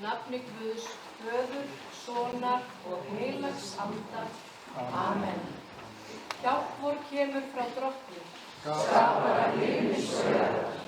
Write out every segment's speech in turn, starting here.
nafni Guðs, Föður, Sonar og heilags anda. Amen. Hjálp vor kemur frá Drottni, skapara himins og jarðar.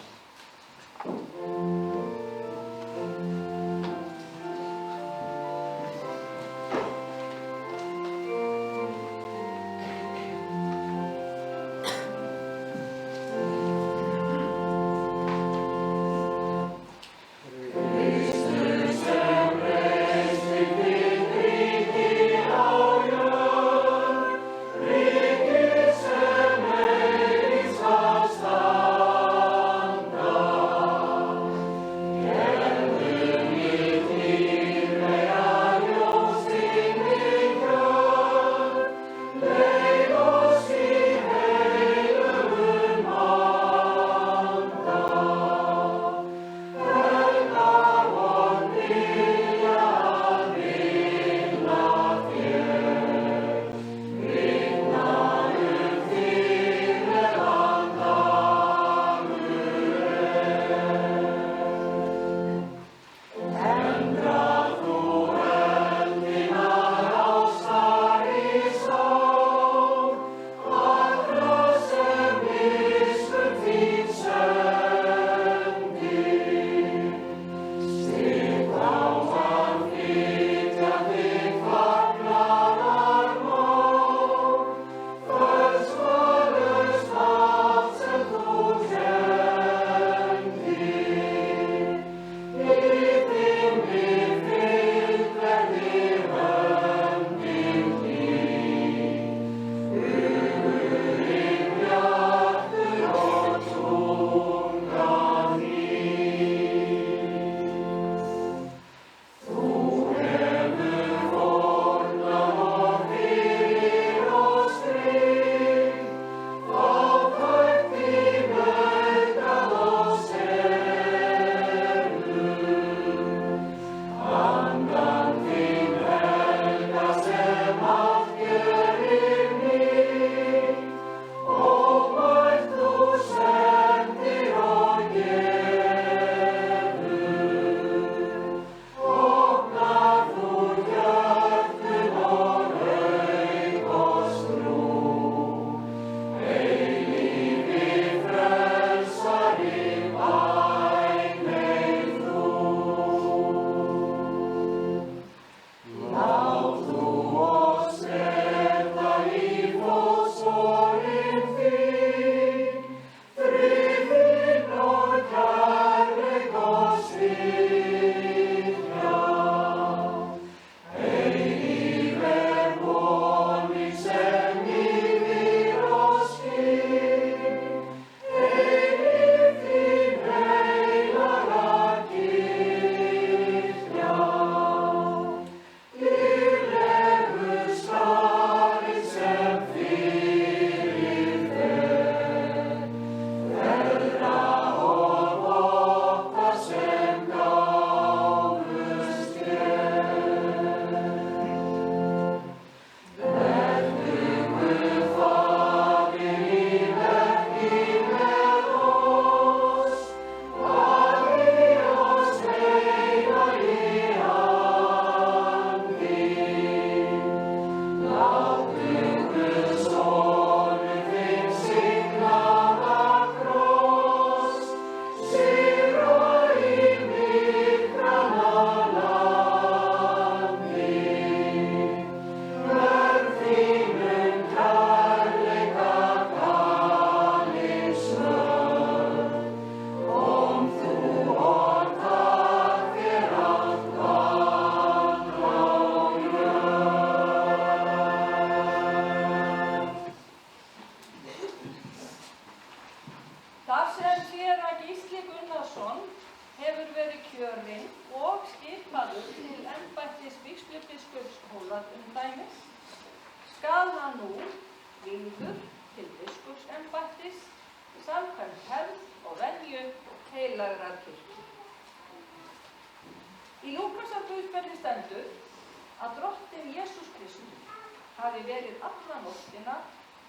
hafi verið alla nóttina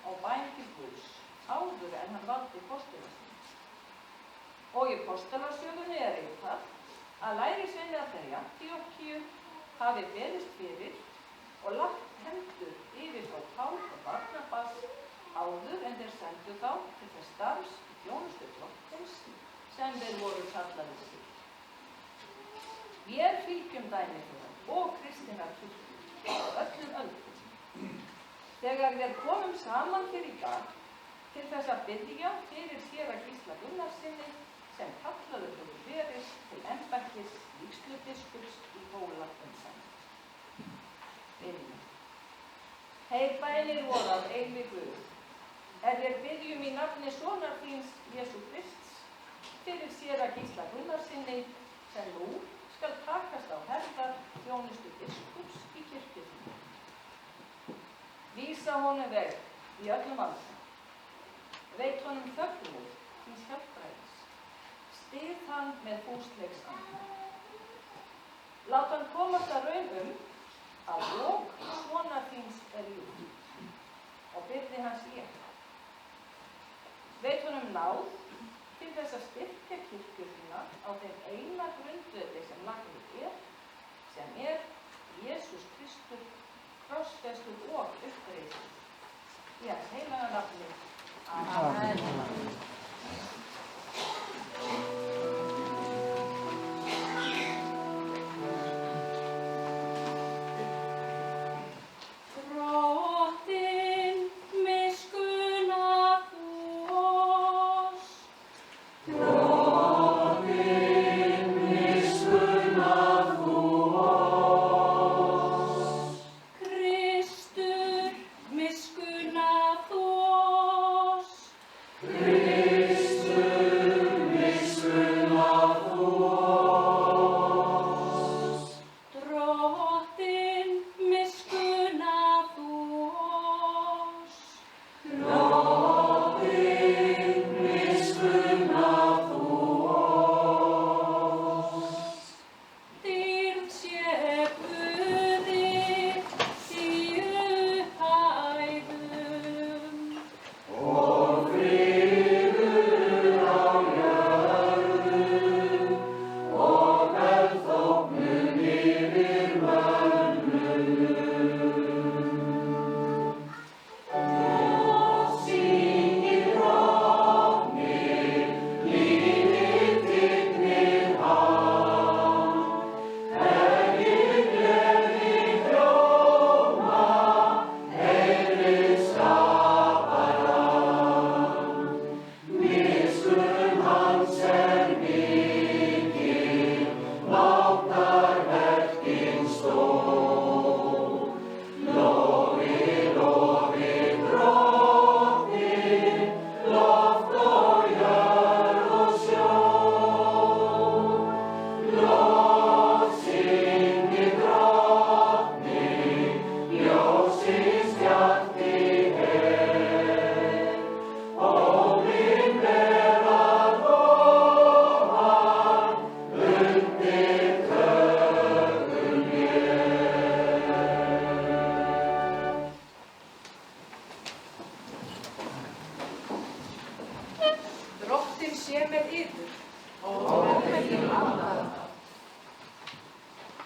á bæn til Guðs áður en hann valdi postula sína. Og í postulasögunni ritað að lærisveinarnir í Antíókíu hafi beðist fyrir og lagt hendur yfir þá Pál og Barnabas áður en þeir sendu þá til þess starfs í þjónustu Drottins sem þeir voru kallaðir til. Vér fylgjum dæmi þeirra og kristinnar kirkju á öllum öldum. Þegar við komum saman hér í dag til þess að biðja fyrir séra Gísla Gunnarssyni sem kallaður hefur verið til embættis vígslubiskups í Hóla-Gunnarssyni. Bænir vorar eilífi Guð, við biðjum í nafni sonar þíns Jesú Krists fyrir séra Gísla Gunnarssyni sem nú skal takast á herðar þjónustu biskups í kirkju þinni. Vísa honum veg í öllum aldri. Veit honum fögnuð þíns hjálpræðis. Styð hann með fúsleiks anda. Lát hann komast að raun að lok sonar þíns ljúf og byrði hans ég. Veit honum náð til þess að styrkja kirkju þína á þeim eina grundvelli sem lagður sem Jesús Kristur, krossfestur og upprisinn. Í hans heilaga nafni. Amen.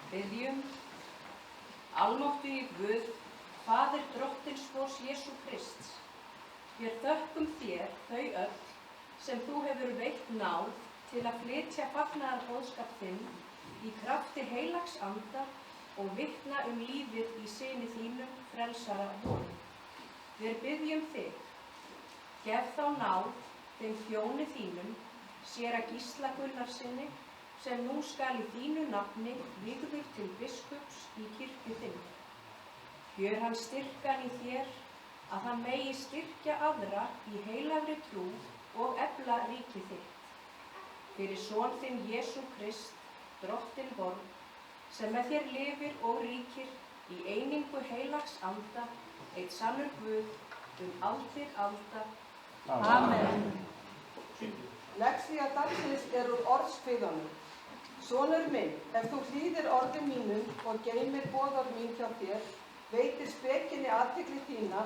Biðjum, almáttugir Guð, Faðir Drottins vors Jesú Krists, við þökkum þér þau öll sem þú hefur veitt náð til að flytja fagnaðarboðskap þinn í krafti heilags anda og vitna lífið í syni þínum, frelsara vor. Við biðjum þig, gef þá náð þeim þjóni þínum, séra Gísla Gunnarssyni, sem nú skal í þínu nafni vígður til biskups í kirkju þinni. Gjör hann styrkan í þér, að hann megi styrkja aðra í heilagri trú og efla ríki þitt. Fyrir son þinn Jesú Krist, Drottinn vor, sem með þér lifir og ríkir í einingu heilags anda, einn sannur Guð, aldir alda. Amen. Lexía dagsins úr orðsbyggðunum. Sonur minn, ef þú hlýðir orðum mínum og geymir boðorð mín hjá þér, veitir spekinni athygli þína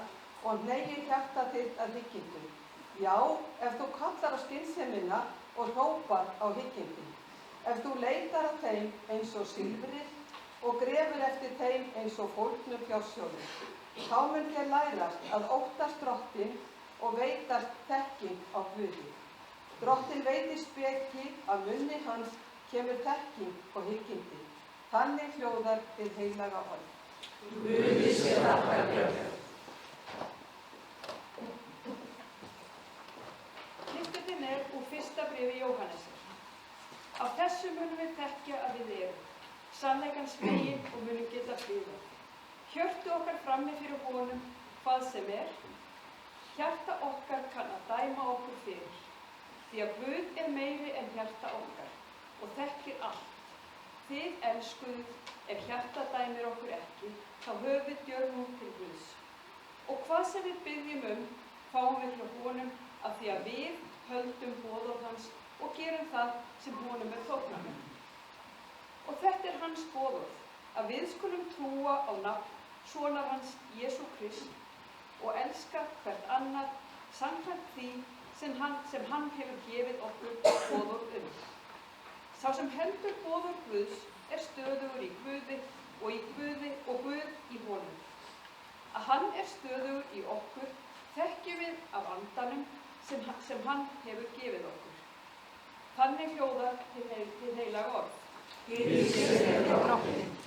og hneigir hjarta þitt að hyggindum. Já, ef þú kallar á skynsemina og hrópar á hyggindum. ef þú leitar að þeim eins og silfri og grefur eftir þeim eins og fórnum fjársjóði. Þá mun þér lærast að óttast Drottinn og veitast þekking á Guði. Drottinn veitir speki, af munni hans kemur þekking og hyggindi. Þannig hljóðar hið heilaga orð. Guði sé þakkað. Pistilinn er úr fyrsta bréfi Jóhannesar. Af þessu munum við þekkja að við erum sannleikans megin og munum geta friðað. Hjörtu okkar frammi fyrir honum hvað sem er. Hjarta okkar kann að dæma okkur fyrir. Því að Guð er meiri en hjarta okkar og þekkir allt. Þið elskuð, ef hjarta dæmir okkur ekki, þá höfum við nú til Guðs. Og hvað sem við byggjum fáum við frá honum af því að við höldum boðorð hans og gerum það sem honum er þóknanlegt. Og þetta er hans boðorð, að við skulum trúa á nafn sonar hans Jesú Krist og elska hvert annað samkvæmt því sem hann hefur gefið okkur boðorð Sá sem heldur boðorð Guðs er stöðugur í Guði og Guð í honum. Að hann er stöðugur í okkur þekkjum við af andanum sem hann hefur gefið okkur. Þannig hljóðar hið heilaga orð. Guði sé þakkað.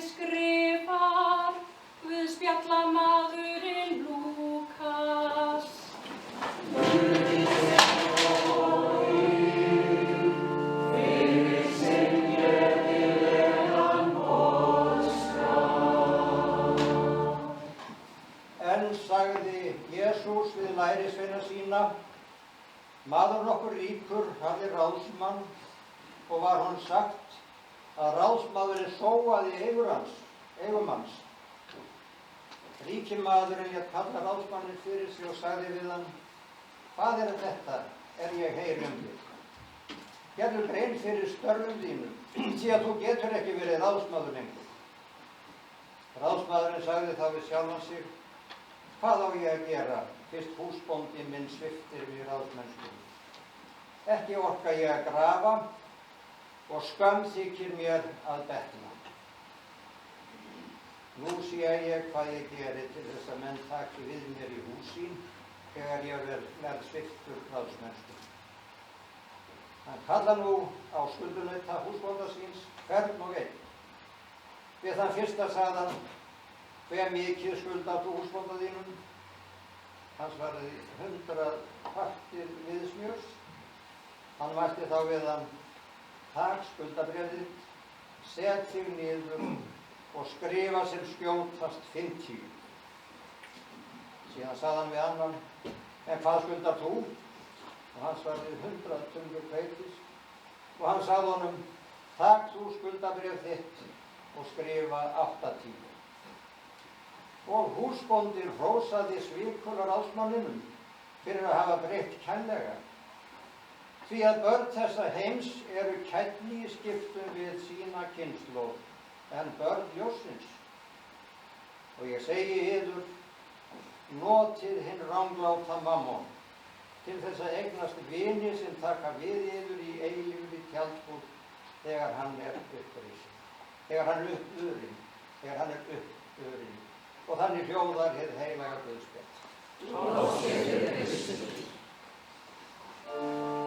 Skrifar Guðspjallamaðurinn Lúkas. En sagði Jesús við lærisveina sína, maður nokkur ríkur hafði ráðsmann og var honum sagt að ráðsmaðurinn sóaði eigum hans. Ríki maðurinn lét kalla ráðsmanninn fyrir sig og sagði við hann, hvað er þetta ég heyri þig? Gerðu grein fyrir störfum þínum, því að þú getur ekki verið ráðsmaður lengur. Ráðsmaðurinn sagði þá við sjálfan sig, hvað á ég að gera, fyrst húsbóndi minn sviptir mig ráðsmennsku? Ekki orka ég að grafa og skömm þykir mér að betla. Nú sé ég hvað ég geri til þess að menn taki við mér í hús sín þegar ég verð sviptur ráðsmennsku. Hann kalla nú á skuldunauta húsbónda síns hvern og einn. Við þann fyrsta sagði hann, hve mikið skuldar þú húsbónda þínum? Hann svaraði 100 partir viðsmjörs. Hann mælti þá við hann, tak skuldabréfið, set þig niður og skrifa sem skjótast 50. Síðan sagði hann við annan, en hvað skuldar þú? Og hann svaraði 100 tungur hvetis. Og hann sagði honum, tak þú skuldabréf þitt og skrifa 80. Og húsbóndinn hrósaði svikur á ráðsmanninum fyrir að hafa breytt kænlega. Því að börn þessa heims eru kænni í skiptum við sína kynslóð en börn ljóssins. Og ég segi yður, notið hinn rangláta mammon, til þess að eignast vini sem taka við yður í eilífri tjaldbúð þegar hann er uppurinn. Þegar hann er uppurinn. Og þannig hljóðar hið heilaga guðspjall. Amen.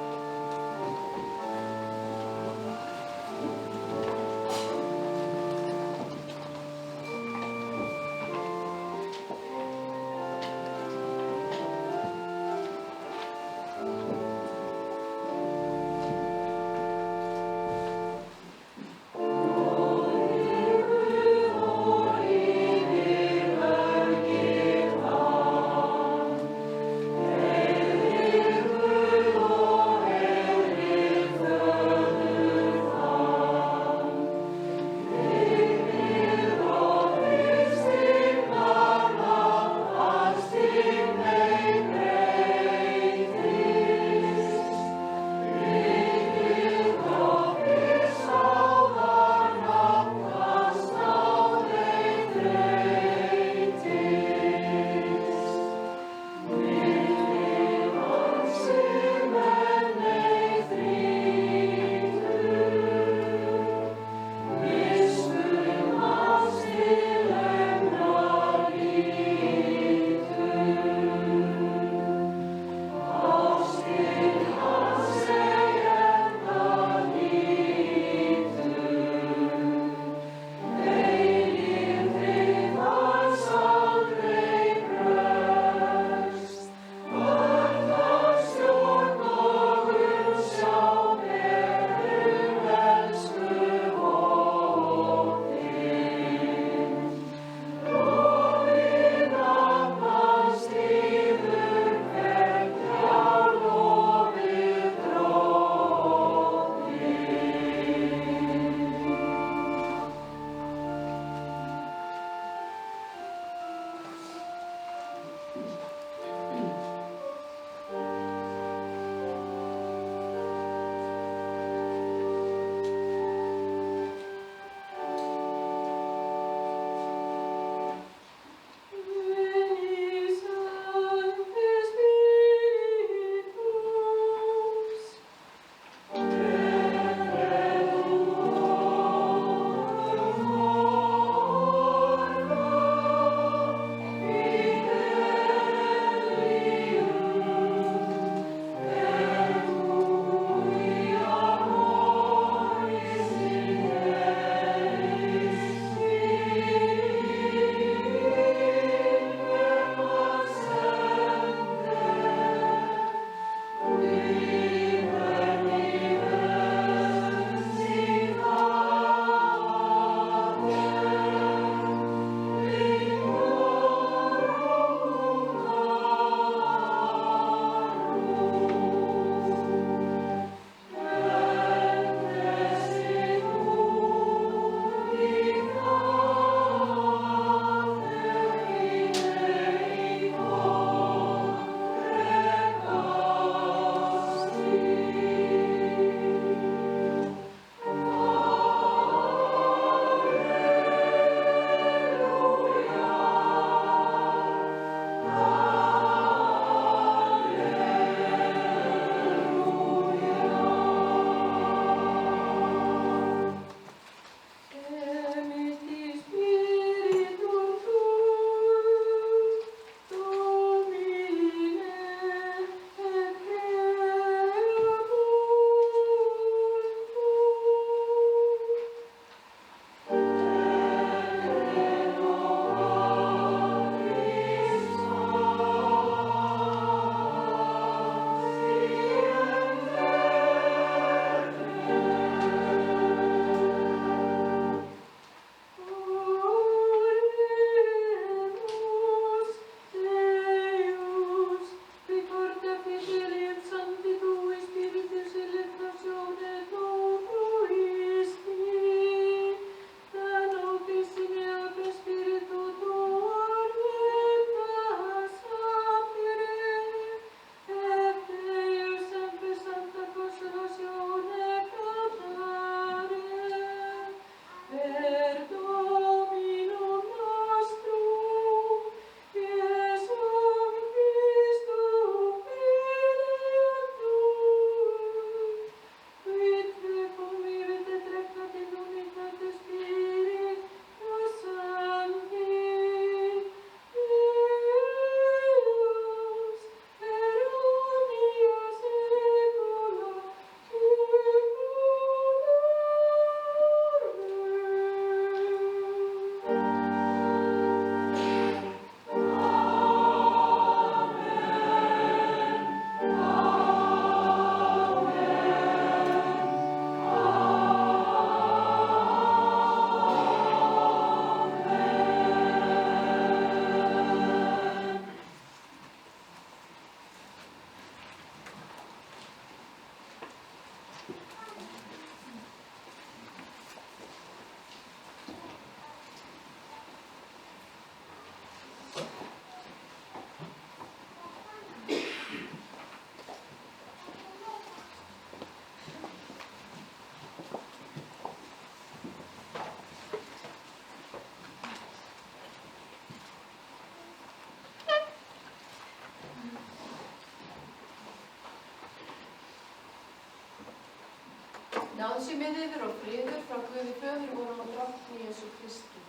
Náð sé með yður og friður frá Guði Föður vorum og Drottni Jesú Kristi.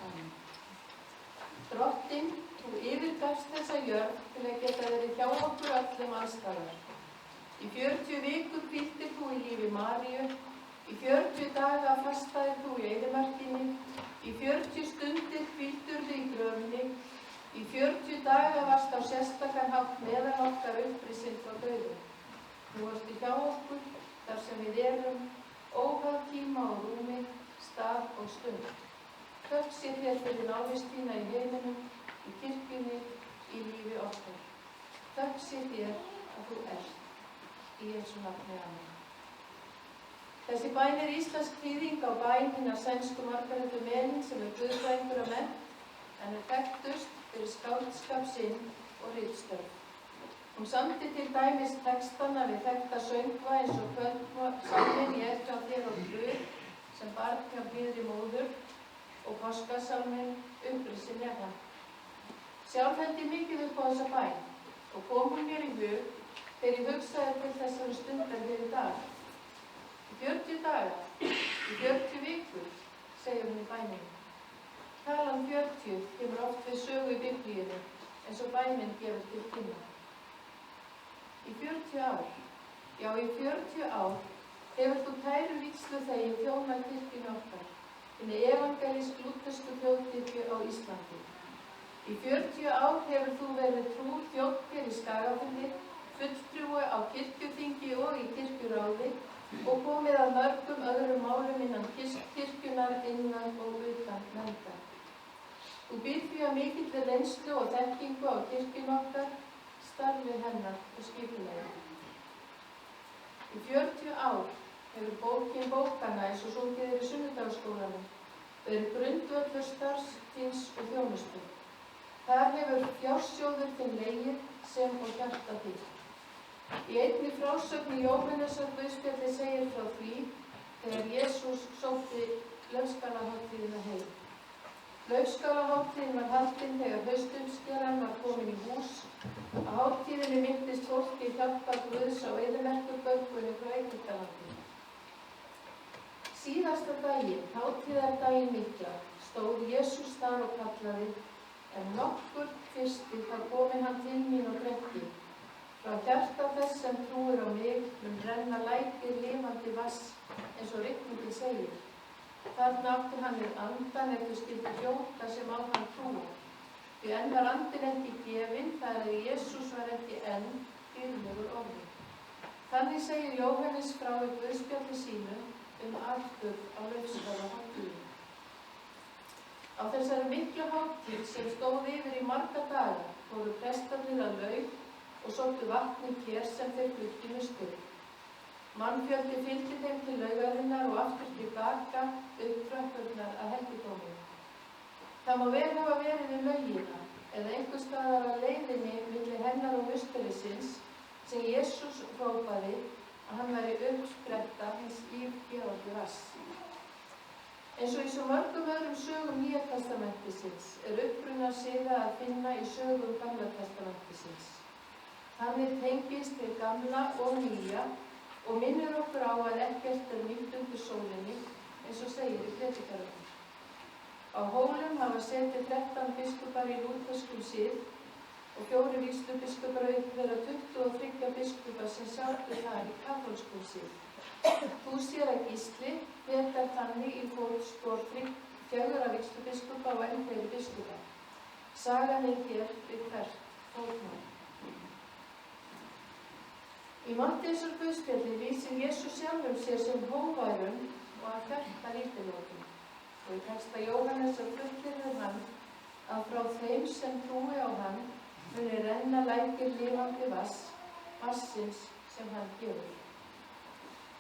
Amen. Drottinn, þú yfirgafst þessa jörð til að geta verið hjá okkur öllum allsstaðar. Í 40 vikur hvíldir þú í lífi Maríu, í 40 daga fastaðir þú í eyðimarkinni, í 40 stundir hvíldirðu í gröfinni, í 40 daga varst á sérstakan hátt meðal okkar upprisinn frá dauðum. Þú varst hjá okkur þar sem við erum, óháð tíma og rúmi, stað og stund. Þökk sé þér fyrir návist þína í heiminum, í kirkjunni, í lífi okkar. Þökk sé þér að þú ert. Í Jesú nafni, amen. Þessi bæn er íslensk þýðing á bæn hinnar sænsku Margaretu Meling sem guðfræðingur að mennt, en er þekktust fyrir skáldskap sinn og ritstörf. Hún samdi til dæmis textana við þekkta söngva eins og kvöldsalminn Ég er hjá þér og Guð sem barn hjá blíðri móður og páskasalminn Upprisinn er hann. Sjálf held ég mikið upp á þessa bæn og kom hún mér í hug þegar ég hugsaði til þessari stundar hér í dag. Í 40 daga, í 40 vikur, segir hún í bæninni. Talan 40 kemur oft við sögu í Biblíunni eins og bænin gefur til kynna. Í 40 ár, já í 40 ár, hefur þú kæruvígslu þegið þjónað kirkjunni okkar, hinni evangelísk-lúthersku þjóðkirkju á Íslandi. Í 40 ár hefur þú verið trúr þjónn hér í Skagafirði, fulltrúi á kirkjuþingi og í kirkjuráði og komið að mörgum öðrum málum innan kirkjunnar innan og utan nefndar. Þú býr því að mikilli reynslu og þekkingu á kirkjunni okkar, starfi hennar og skipulagi. Í 40 ár hefur bókin bókanna eins og sungið í sunnudagsskólanum verið grundvöllur starfs þíns og þjónustu. Þar hefur fjársjóður þinn legið sem og hjarta þitt. Í einni frásögn í Jóhannesar guðspjalli segir frá því þegar Jesús sótti laufskálahátíðina heim. Laufskálahátíðin var haldin þegar haustumskeran var komin í hús. Á hátíðinni minntist fólki hjálpar Guðs á eyðimerkurbönkunni frá Egyptalandi. Síðasta daginn, hátíðardaginn mikla, stóð Jesús þar og kallaði, en nokkur fyrsti þá komi hann til mín og drekki. Frá hjarta þess sem trúir á mig mun renna lækir lifandi vass, eins og rigningin segir. Þarna átti hann við andan ef þau skyldi hljóta sem á hann trúa. Því enn var andinn ekki gefinn, þar að Jesús var ekki enn fyrirlegur orðinn. Þannig segir Jóhannes frá í guðspjalli sínu atburð á laufskálahátíðinni. Á þessari miklu hátíð sem stóð yfir í marga daga fóru prestarnir að laug og sóttu vatni hér sem þeir fluttu musturinn. Mannfjöldi fylgdi þeim til laugarinnar og aftur til baka upp tröppurnar að helgidóminu. Það má vel hafa verið við laugina eða einhvers staðar á leiðinni milli hennar og musterisins sem Jesús hrópaði að hann væri uppspretta hins lífgefandi vass. Eins og í svo mörgum öðrum sögum Nýja testamentisins uppruna siða að finna í sögum Gamla testamentisins. Þannig tengist við gamla og nýja og minnir okkur á að ekkert nýtt undir sólinni, eins og segir í Predikarunum. Á Hólum hafa setið 13 biskupar í lútherskum sið og 4 vígslubiskupar auk þeirra 23 biskupar sem sátu þar í kaþólskum sið. Þú sér að Gísli fetar þannig í fótspor 4 vígslubiskupa og enn fleiri biskupa. Sagan er hér við hvert fótmál. Í Mattheusar guðspjalli lýsir Jesús sjálfum sér sem hógværum og að hjarta lítillátum. Og í texta Jóhannesar fullyrðir hann að frá þeim sem trúi á hann muni renna lækir lifandi vassins sem hann gefur.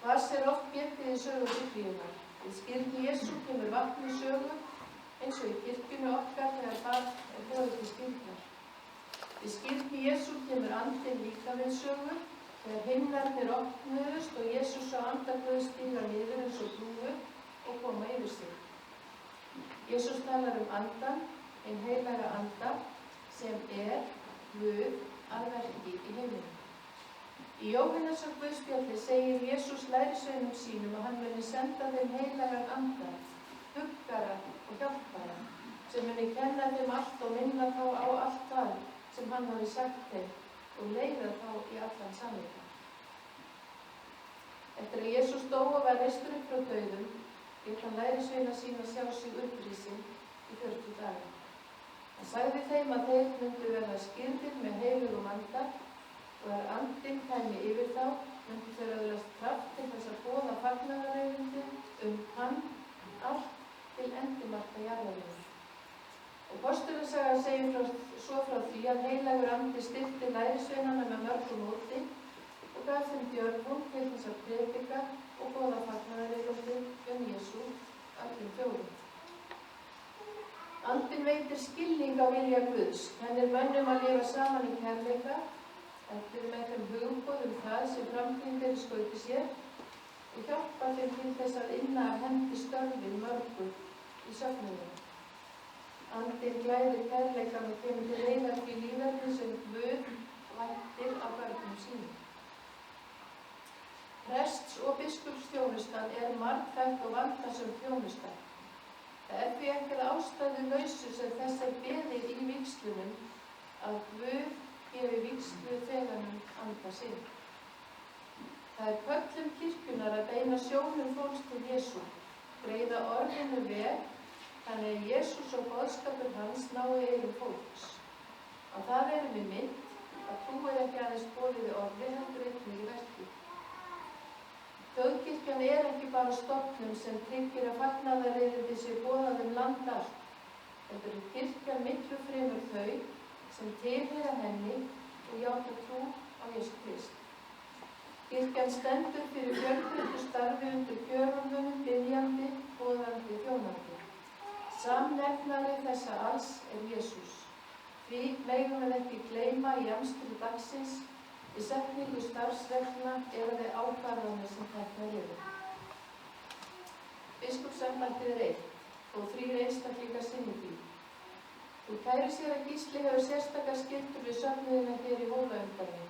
Vass er oft getið í sögu Biblíunnar. Í skírn Jesú kemur vatn í sögu eins og í kirkjunni okkar þegar það er boðið til skírnar. Í skírn Jesú kemur andinn líka við sögu þegar himnarnir opnuðust og Jesús á andagöðu stíga niður eins og dúfu og koma yfir sig. Jesús talar andan, hinn heilaga anda, sem er Guð að verki í heiminum. Í Jóhannesar Guðspjalli segir Jesús lærisveinum sínum að hann muni senda þeim heilagan anda, huggara og hjálpara, sem muni kenna þeim allt og minna þá á allt það sem hann hafi sagt þeim og leiða þá í allan sannleika. Eftir að Jesús dó og var reistur upp frá dauðum, lét hann lærisveina sína sjá sig upprísin í 40 daga. Hann sagði þeim að þeir myndu verða skírðir með heilugum anda og að andinn kæmi yfir þá, myndu þeir öðlast kraft til þess að boða fagnaðarerindi hann allt til endimarka jarðarinnar. Og Postulasaga segir svo frá því að heilagur andi styrkti lærisveinana með mörgu móti og gaf þeim djörfung til þess að predika og boða fagnaðarerindi Jesú öllum þjóðum. Andinn veitir skilning á vilja Guðs, kennir mönnum að lifa saman í kærleika, eftir með þeim hugboð það sem framtíðin þeirri skauti sér og hjálpa þeim til þess að inna af hendi störfin mörgur í söfnunum. Andinn glæðir kærleikann og kemur til leiðar í lífverði sem Guð væntir af börnum sínum. Prests- og biskupsþjónustan margþætt og vandasöm þjónusta. Það því ekki að ástæðu lausu sem þess beðið í vígslunum að Guð gefi vígslu þeganum anda sinn. Það köllum kirkjunnar að beina sjónum fólks til Jesú, greiða orðinu veg, þannig að Jesús og boðskapur hans nái eyrum fólks. Á það erum við minnt að trúið ekki aðeins boðið orði heldur einnig í verki. Þjóðkirkjan ekki bara stofnun sem tryggir að fagnaðarerindi sé boðað land allt, heldur kirkjan miklu fremur þau sem tilheyra henni og játa trú á Jesú Krist. Kirkjan stendur fyrir fjölbreyttu starfi undir gjörðum, biðjandi, boðandi, þjónandi. Samnefnari þessa alls Jesús. Því megum við ekki gleyma í amstri dagsins í setningu starfsreglna eða við ákvarðanir sem teknar eru. Biskupsembættið eitt og 3 einstaklingar sinni því. Þú kæri sér að Gísli hefur sérstakar skyldur við söfnuðina hér í Hólaumdæmi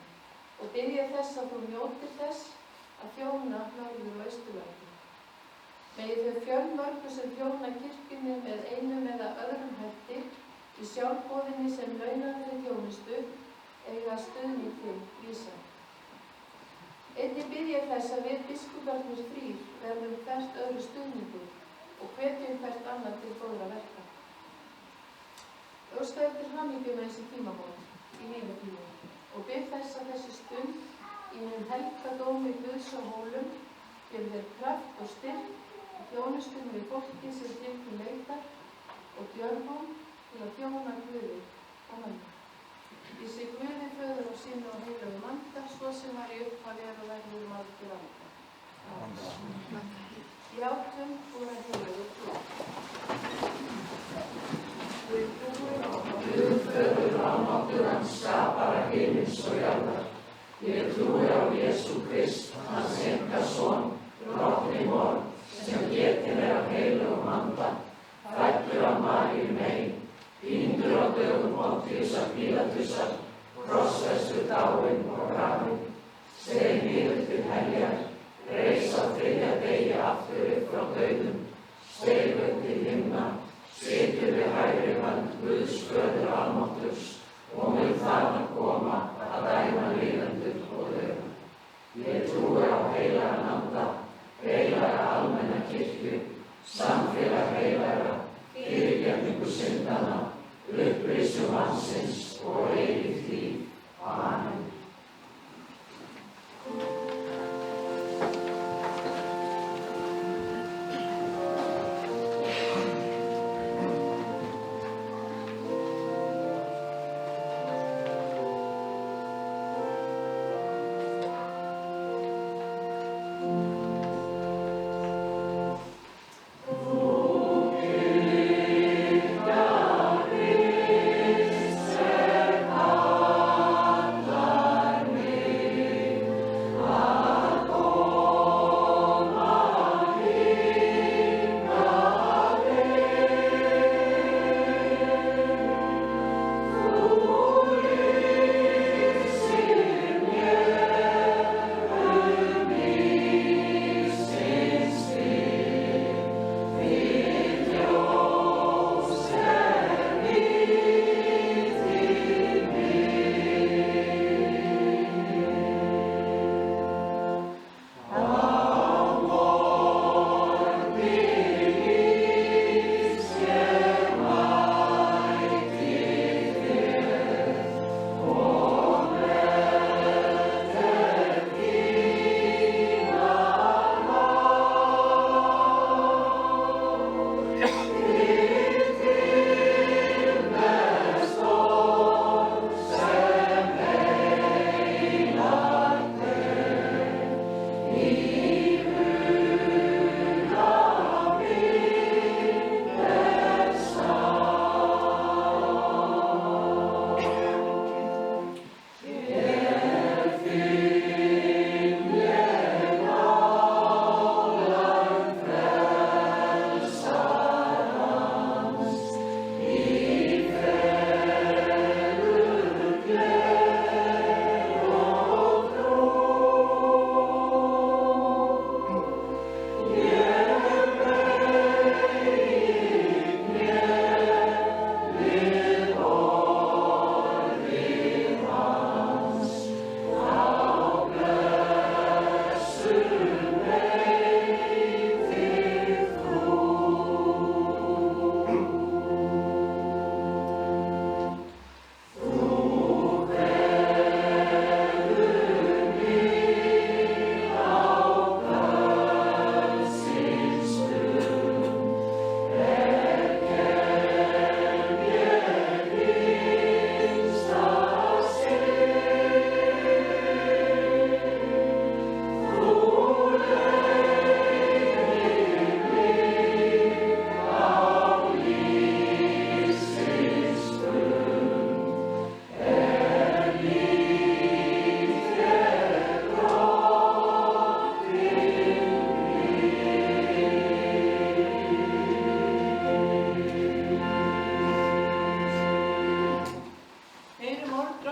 og biðja þess að þú njótir þess að þjóna norður og austurlandi. Megi þau fjölmörgu sem þjóna kirkjunni með einum eða öðrum hætti í sjálfboðinni sem launaðri þjónustu eiga stuðning til vísa. Einnig biðja þess að við biskuparnir 3 verðum hvert öðru stuðningur og hvetjum hvert annað til góðra verka. Óska eftir hamingju með þessi tímamót í lífinu og bið þess að þessi stund í hinum helgadómi Guðs á Hólum gefi þér kraft og styrk í þjónustunni við fólki sem til þín leitar og djörfum til að þjóna Guði og manna. Ég sé Guði, Föður og Syni og heilögum anda, svo sem var í upphafi og verður aldur anda. Amen. Játum úr að heilögu trú. Guð, Föður almáttugan, skapara himins og jarðar. Ég trúi á Jesú Krist, hans einkason, drottinn vor, sem getinn af heilögum anda, fæddur af Maríu mey, píndur á dögum Pontíusar Pílatusar, krossfestur dáinn og grafinn, steig niður til heljar, reis á 3. degi aftur upp frá dauðum, steig upp til himna, situr við hægri hönd Guðs Föður almáttugs og mun þaðan koma að dæma lifendur og dauða. Ég trúi á heilagan anda, heilaga almenna kirkju, samfélag heilagra, fyrirgefningu syndanna, upprisu mannsins og eilíft líf. Amen.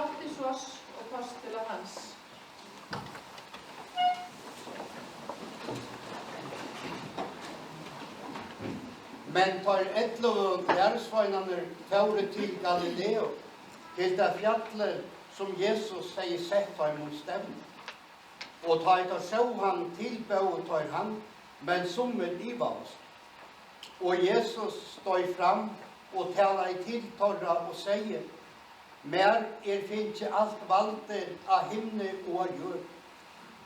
Baptis oss og postula hans. Men tar 11 læresveinene fóru til Galileo, til det fjallet som Jesus hei sett ham mot stevn. Og tar så han tilbød tar han, men sommer livast. Og Jesus stod fram og talar til torra og sier, mer finnes alt valde av himne og jord.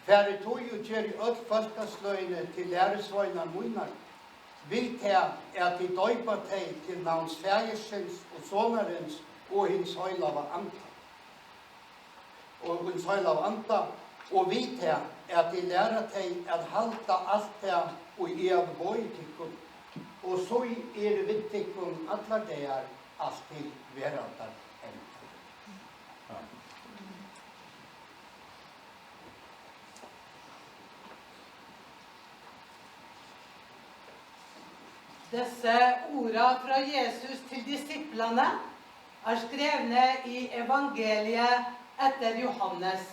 Færre tog og gjør øll folkesløyne til læresveinene munnar. Vilt her at de døypa teg til navns fægersens og sonarens og hins høylava anta. Og vilt her at de lærer teg at halta alt her og i av bøytikkun. Og så vittikkun allar deir alt til verandar enda. Disse ordene fra Jesus til disiplene skrevne i evangeliet etter Johannes.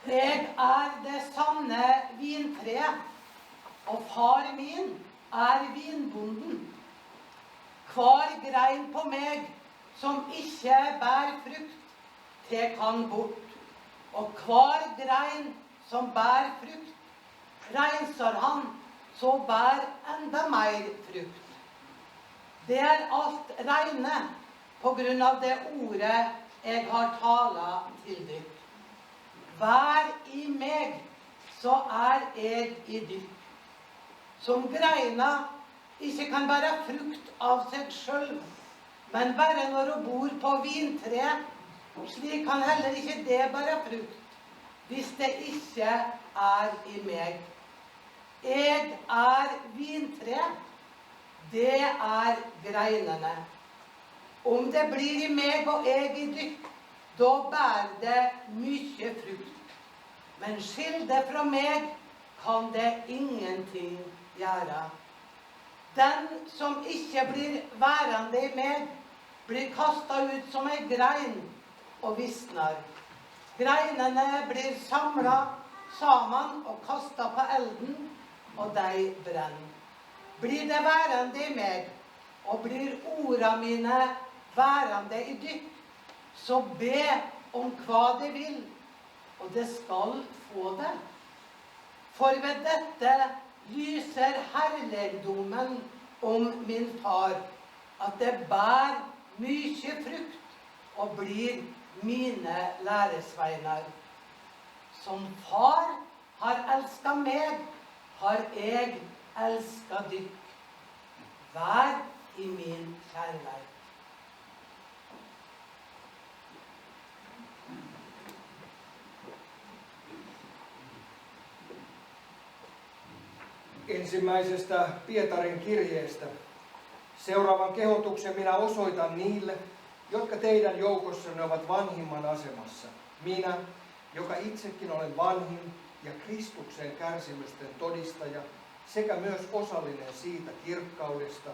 Jeg det sanne vintre, og far min vinbonden. Hver grein på meg som ikke bær frukt, tek han bort. Og hver grein som bær frukt, renser han, så bær enda mer frukt. Det alt reine på grunn av det ordet jeg har talet til dykk. Vær i meg, så jeg i dykk. Som greina ikke kan bære frukt av seg selv, men bare når hun bor på vintre, slik kan heller ikke det bære frukt, hvis det ikke i meg. Jeg vintre, det greinene. Om det blir i meg og jeg i dykk, da bærer det mye frukt. Men skil det fra meg, kan det ingenting gjøre. Den som ikke blir værende i meg, blir kastet ut som en grein og visner. Greinene blir samlet sammen og kastet på elden, og de brenner. Blir det værende i meg, og blir ordene mine værende i dykk, så be om hva de vil, og det skal få det. For ved dette lyser herligdommen om min far, at det bær mye frukt, og blir mine læresveiner. Som far har elsket meg, har jeg elsket dykk. Vær i min kjærlighet. Ensimmäisestä Pietarin kirjeestä. Seuraavan kehotuksen minä osoitan niille, jotka teidän joukossanne ovat vanhimman asemassa. Minä, joka itsekin olen vanhin ja Kristuksen kärsimysten todistaja, sekä myös osallinen siitä kirkkaudesta,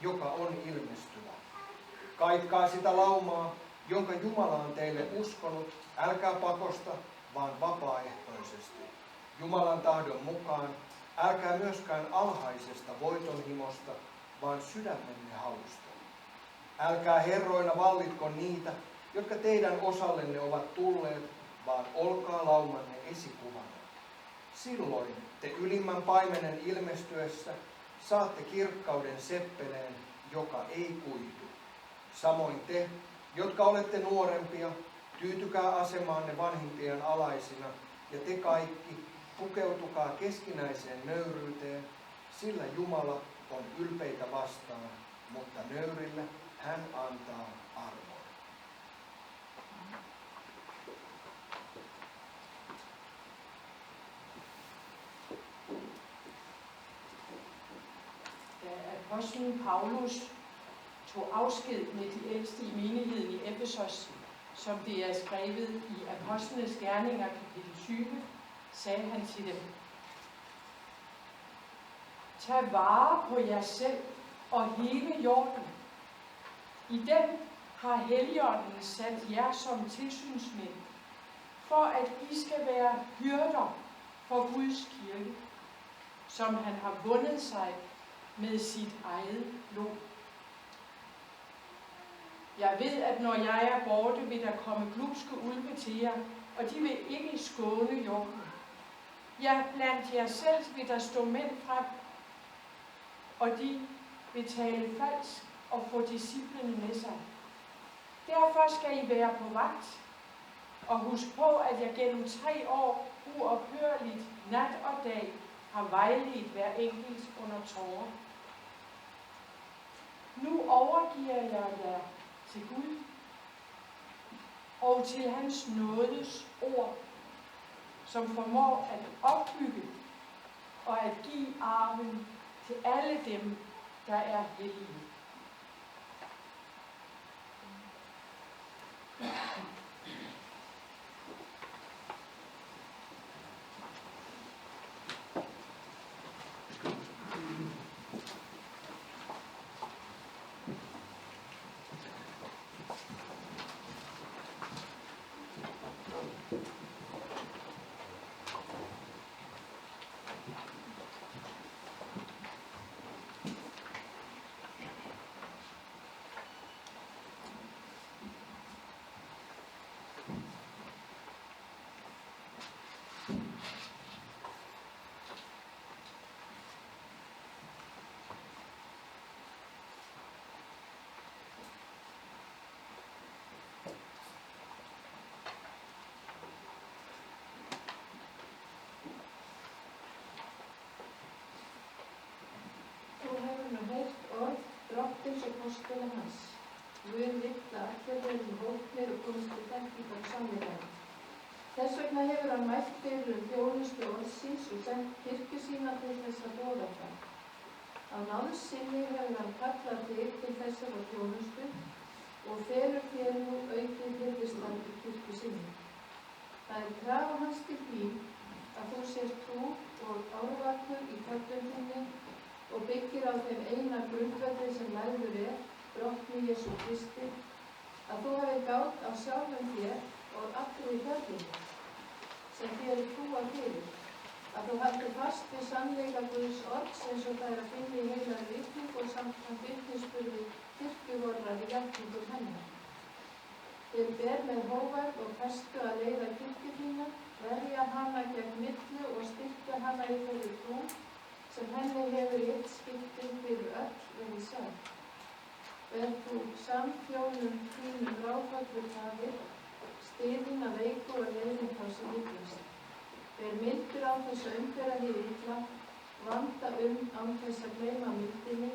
joka on ilmestyvä. Kaikkaa sitä laumaa, jonka Jumala on teille uskonut, älkää pakosta, vaan vapaaehtoisesti. Jumalan tahdon mukaan, älkää myöskään alhaisesta voitonhimosta, vaan sydämenne halusta. Älkää herroina vallitko niitä, jotka teidän osallenne ovat tulleet, vaan olkaa laumanne esikuvana. Silloin te ylimmän paimenen ilmestyessä saatte kirkkauden seppeleen, joka ei kuihdu. Samoin te, jotka olette nuorempia, tyytykää asemaanne vanhimpien alaisina, ja te kaikki pukeutukaa keskinäiseen nöyryyteen, sillä Jumala on ylpeitä vastaan, mutta nöyrille hän antaa armoa. Apostlen Paulus tog afsked med de ældste i menigheden i Efesos, som det skrevet i Apostlenes Gerninger, kapitel 20, sagde han til dem: Tag vare på jer selv og hele jorden. I den har Helligånden sat jer som tilsynsmænd, for at I skal være hyrder for Guds kirke, som han har vundet sig med sit eget blod. Jeg ved, at når jeg er borte, vil der komme glubske ulve til jer, og de vil ikke skåne jorden. Ja, blandt jer selv vil der stå mænd frem, og de vil tale falsk og få disciplene med sig. Derfor skal I være på vagt, og husk på, at jeg gennem 3 år uophørligt nat og dag har vejledt hver enkelt under tårer. Nu overgiver jeg jer til Gud og til hans nådes ord, som formår at opbygge og at give arven til alle dem, der er hellige. Drottins og postula hans. Guð vill að allir verði hópnir og komist til þekkingar og sannleika. Þess vegna hefur hann mælt fyrir þjónustu orðsins og sendt kirkju sína til þess að boða það. Á náðs sinni hefur hann kallað þig til þessara þjónustu og felur þér nú aukið hirðistarf í kirkju sinni. Það er krafa hans til þín að þú sért trú og árvaktur í köllun þinni og byggir á þeim eina grundvelli sem lagður drottni Jesú Kristi, að þú hafi gátt á sjálfum þér og allri hjörðinni, sem þér trúa fyrir, að þú haldir fast við sannleika Guðs orðs eins og það er að finna í heilagri ritningu og samkvæmt vitnisburði kirkjuvorrar í játningu hennar. Þér ber með hógværð og festu að leiða kirkju þína, verja hana gegn millu og styrkja hana í þeirri trú, sem henni hefur í eitt skipti fyrir öll verið sjálf. Verð þú samþjónum þínum ráðfallur tafir, styðin að veiku og leiðin þá sem yllast. Ver mildur á þess að umbera þér illa, vanda án þess að gleyma mildinni,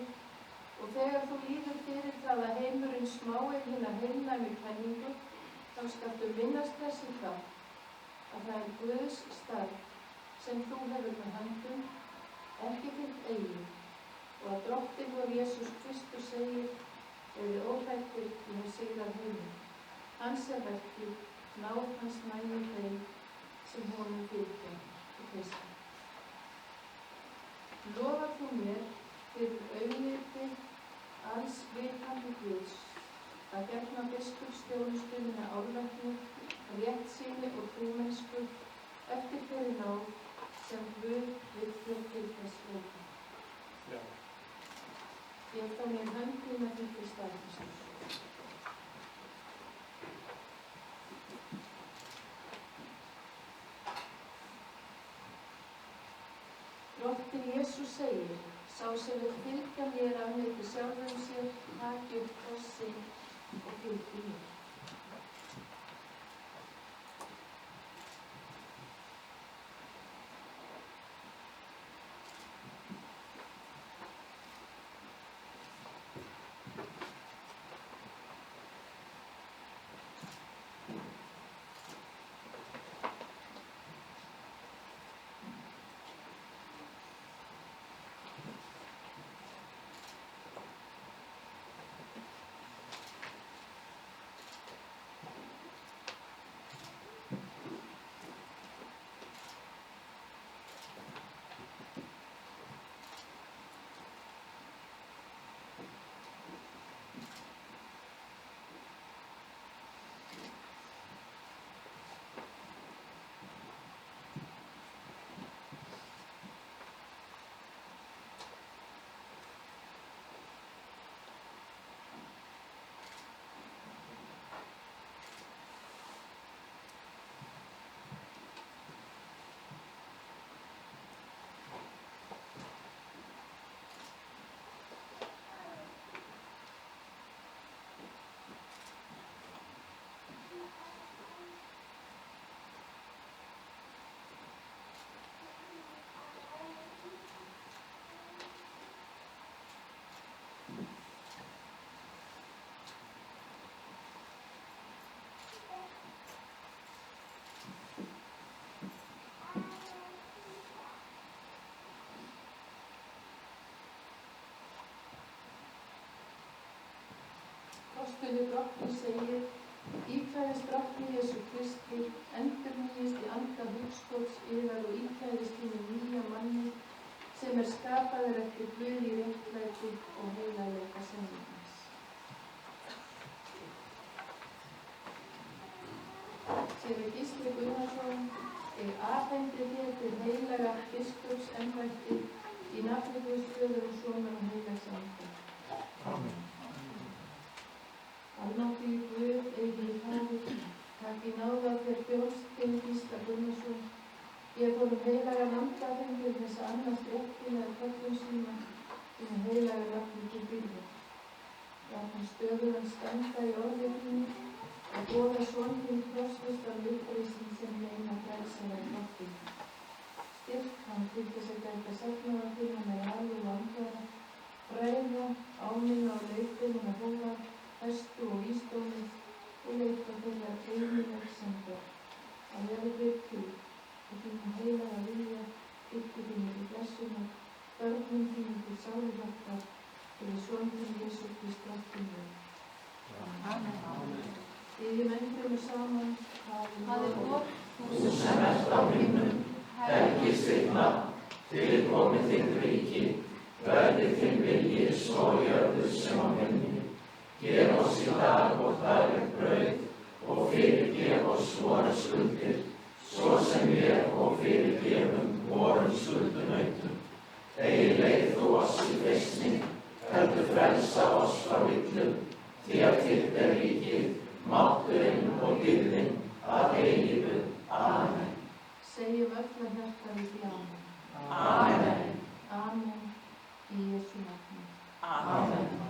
og þegar þú líður fyrir það að heimurinn smáir hina heilnæmi kenningu, þá skaltu minnast þess í það, að það er Guðs starf sem þú hefur með höndum, ekki þitt eigin, og að drottinn vor Jesús Kristus segir, verði óhættur í að sigrar heiminn. Hans er verkið, náð hans nægir þeim sem honum fylgja í Kristi. Lofar þú mér fyrir augniti alls vitandi Guðs að gegna biskupsþjónustu með árvekni, réttsýni og trúmennsku eftir þeirri náð sem Guð vill þér til þess veita. Já. Ég þá mér höndið með því til staðfestur. Drottinn Jesús segir, sá sem vill fylgja mér afneiti sjálfum sér, taki upp kross sinn og fylgi mér. við drottni segir, íklæðist drottni Jesú Kristi, endurnýjist í anda hugskots yðar og íklæðist hinu nýja manni sem skapaður eftir Guð í réttlæti og heilagsleika sannleikans. Séra Gísli Gunnarsson, ég afhendi þér til heilaga biskupsembætti í nafni Guðs Föður og Sonar og heilags anda. Amen. Almáttugir Guð, eilífur Faðir, takk í náð á þér þjónstinn Gísla Gunnarsson. Ég fór heilagan anda þeim til þess að annast réttilega köllun sína þínu heilaga nafni til byrja. Látt hann stöðugan standa í orði þínu og boða son þín krossfestan uppreisn sem eina frelsara í krafti. Styrk hann til þess að gæta sagnaða þína með alveg og andvara, fræða, áminna á leiðbeinum að hóla, festu og vísdómi og leita þeirra einileg sem þér. Að vera við til og þínum heilaga vilja, ykkur þínu til blessunar, börnum þínu til sáluhjálpar, fyrir son þín Jesú Krist drottinn. Amen. Við ennfremur saman, Faðir vor, þú sem ert á himnum, helgist þitt nafn, tilkomi þitt ríki, verði þinn vilji svo í jörðu sem á himni. Gef oss í dag vårt daglegt brauð og fyrirgef oss våra skuldir, svo sem við og fyrirgefum vorum skuldunautum. Eigi leið þú oss í freistni, heldur frelsa oss frá illum, því að þitt ríkið, mátturinn og dýrðin að eilífu. Amen. Segjum öll að hjarta við því Amen. Amen. Amen. Í Jesú nafni. Amen.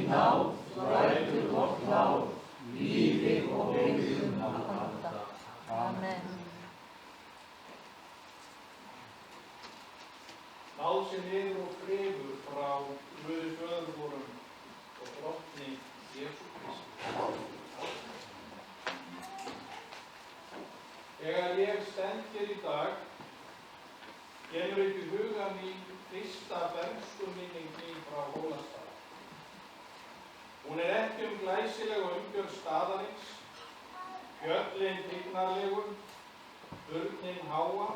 náð lætur vort láð, lífi og byggðum að halda. Amen. Náð sé niður og friður frá Guði föður vorum og drottni Jesú Kristi. Þegar ég stend hér í dag, kemur upp í huga mín fyrsta bernskuminning mín frá Hólastað. Hún er ekki glæsileg umgjörð staðarins, fjöllin tignarlegu, turnin háa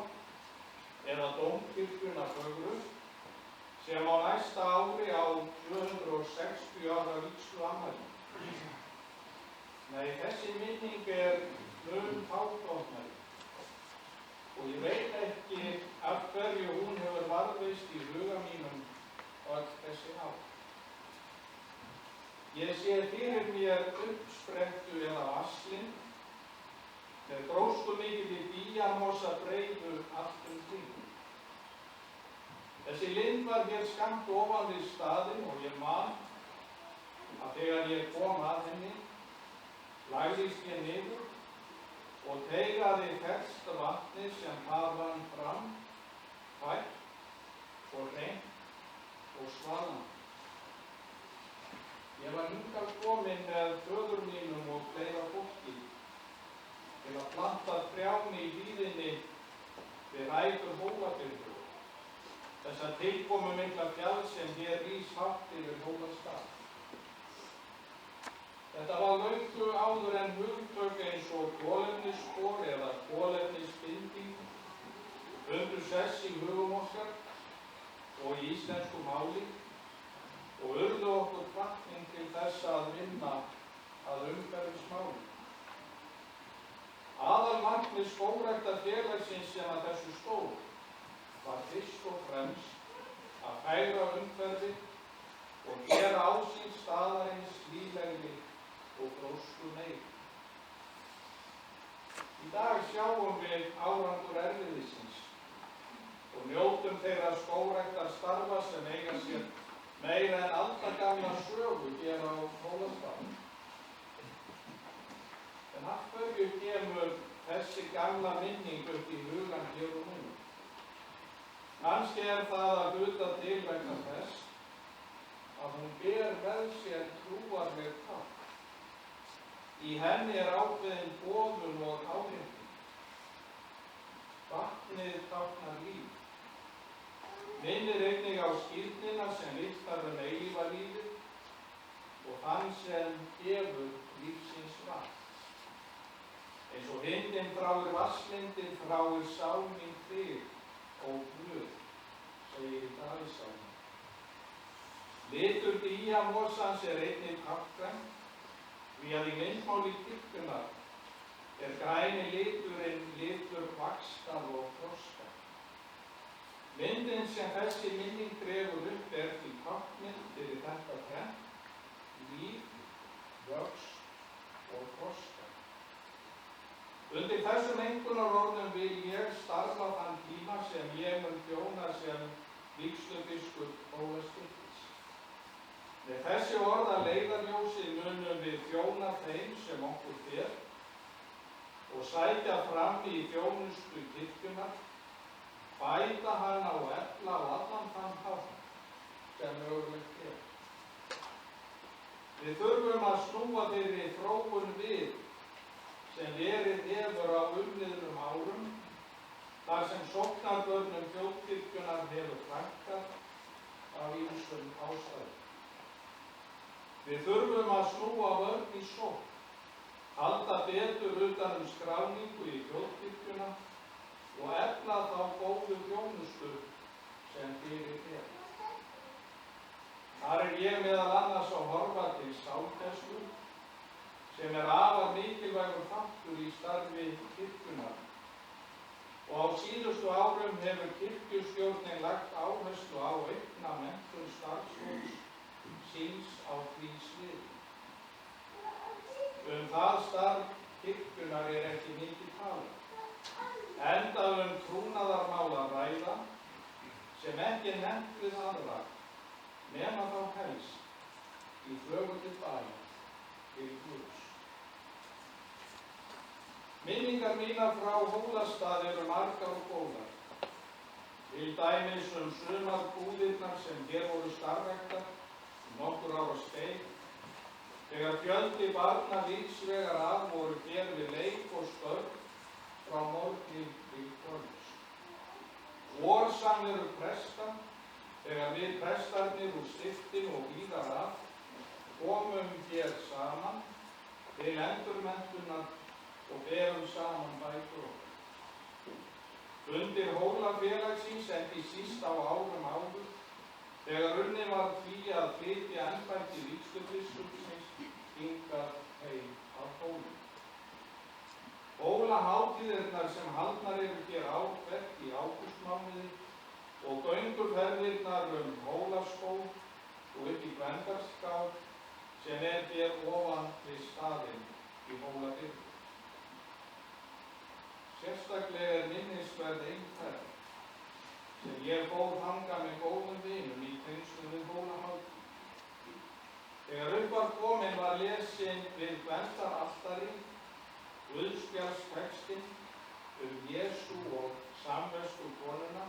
eða dómkirkjuna fögru, sem á næsta ári á 260 ára vígsluafmæli. Nei, þessi minning er mun fábrotnari og ég veit ekki af hverju hún hefur varðveist í huga mínum öll þessi ár. Ég sé fyrir mér uppsprettu eða vasslind með gróskumikilli bíjamosa breiðu allt kring. Þessi lind var hér skammt ofan við staðinn og ég man að þegar ég kom að henni, lagðist ég niður og teygaði ferskt vatnið sem þar rann fram, fært og hreint og svalandi. Ég var hingað kominn með föður mínum og fleira fólki til að planta trjám í hlíðinni við rætur Hólabyrðu, þessa tilkomumikla fjall sem hér rís hátt yfir Hólastað. Þetta var löngu áður en hugtök eins og kolefnisspor eða kolefnisbinding fundu sess í hugum okkar og í íslensku máli og urðu okkur hvatning til þess að vinna að umhverfismálum. Aðalmarkmið skógræktarfélagsins sem að þessu stóð var fyrst og fremst að fegra umhverfið og gera ásýnd staðarins líflegri og grósku meiri. Í dag sjáum við árangur erfiðisins og njótum þeirra skógræktarstarfa sem eiga sér meira en aldagamla sögu hér á Hólastað. En af hverju kemur þessi gamla minning upp í hugann hér og nú? Kannski er það að hluta til vegna þess að hún ber með sér trúarleg tákn. Í henni er ákveðin boðun og áhrifning. Vatnið táknar líf. Minnir einnig á skírnina sem vitnar eilífa lífið og þann sem gefur lífsins vatn. Eins og vindinn þráir vatnslindin þráir sál mín þig, ó Guð, segir í Davíðssálmi. Litur bíjamorsans er einnig táknrænt, því að í myndmáli kirkjunnar er græni liturinn litur vaxtar og þroska. Myndin sem þessi minning dregur upp er til táknmynd fyrir þetta tvennt, líf, vöxt og þroska. Undir þessum einkunnarorðum vil ég starfa þann tíma sem ég mun þjóna sem vígslubiskup Hólastíkis. Með þessi orð að leiðarljósi munum við þjóna þeim sem okkur ber og sækja fram í þjónustu kirkjunnar, bæta hana og efla á allan þann hátt sem mögulegt er. Við þurfum að snúa þeirri þróun við sem verið hefur á umliðnum árum, þar sem sóknarbörnum þjóðkirkjunnar hefur fækkað af ýmsum ástæðum. Við þurfum að snúa vörn í sókn, halda betur utan skráningu í þjóðkirkjuna og efla þá góðu þjónustu sem fyrir er. Þar er ég meðal annars að horfa til sálgæslu, sem er afar mikilvægur þáttur í starfi kirkjunnar. Og á síðustu árum hefur kirkjustjórnin lagt áherslu á aukna menntun starfsfólks síns á því sviði. Það starf kirkjunnar er ekki mikið talað, enda trúnaðarmál að ræða sem ekki er nefnt við aðra, nema þá helst í fögur til Guðs. Minningar mínar frá Hólastað eru margar og góðar. Til dæmis sumar búðirnar sem hér voru starfræktar nokkur ára skeið, þegar fjöldi barna víðsvegar af voru hér við leik og störf frá morgni til kvölds. Vorsamveru presta, þegar við prestarnir úr stiftinu og víðar af komum hér saman til endurmenntunar og berum saman bækur okkar. Fundir Hólafélagsins ekki síst á árum áður, þegar unnið var því að flytja embætti vígslubiskupsins hingað heim af Hólum. Hólahátíðirnar sem haldnar eru hér hvert í ágústmánuði og gönguferðirnar Hólaskóg og upp í Gvendarskál sem hér ofan við staðinn í Hólabyrðu. Sérstaklega minnisverð ein ferð sem ég fór þangað með góðum vinum í tengslum við Hólahátíð. Þegar upp var komin var lesin við Gvendaraltari Guðspjallstextinn Jesú og samversku konuna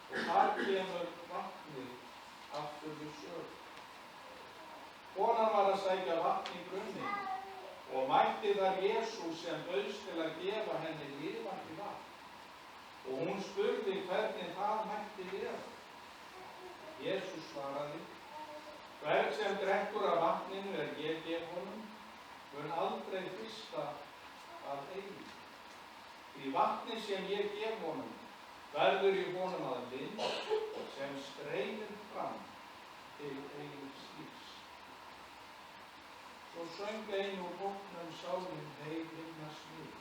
og þar kemur vatnið aftur við sögu. Konan var að sækja vatn í brunninn og mætti þar Jesú sem bauðst til að gefa henni lifandi vatn. Og hún spurði hvernig það mætti vera. Jesú svaraði, hver sem drekkur af vatninu ég gef honum, mun aldrei þyrsta að eilífu. Því vatnið sem ég gef honum verður í honum að lind sem streymir fram til eilífs lífs. Svo söng ein úr hópnum sálminn Hey himnasmið.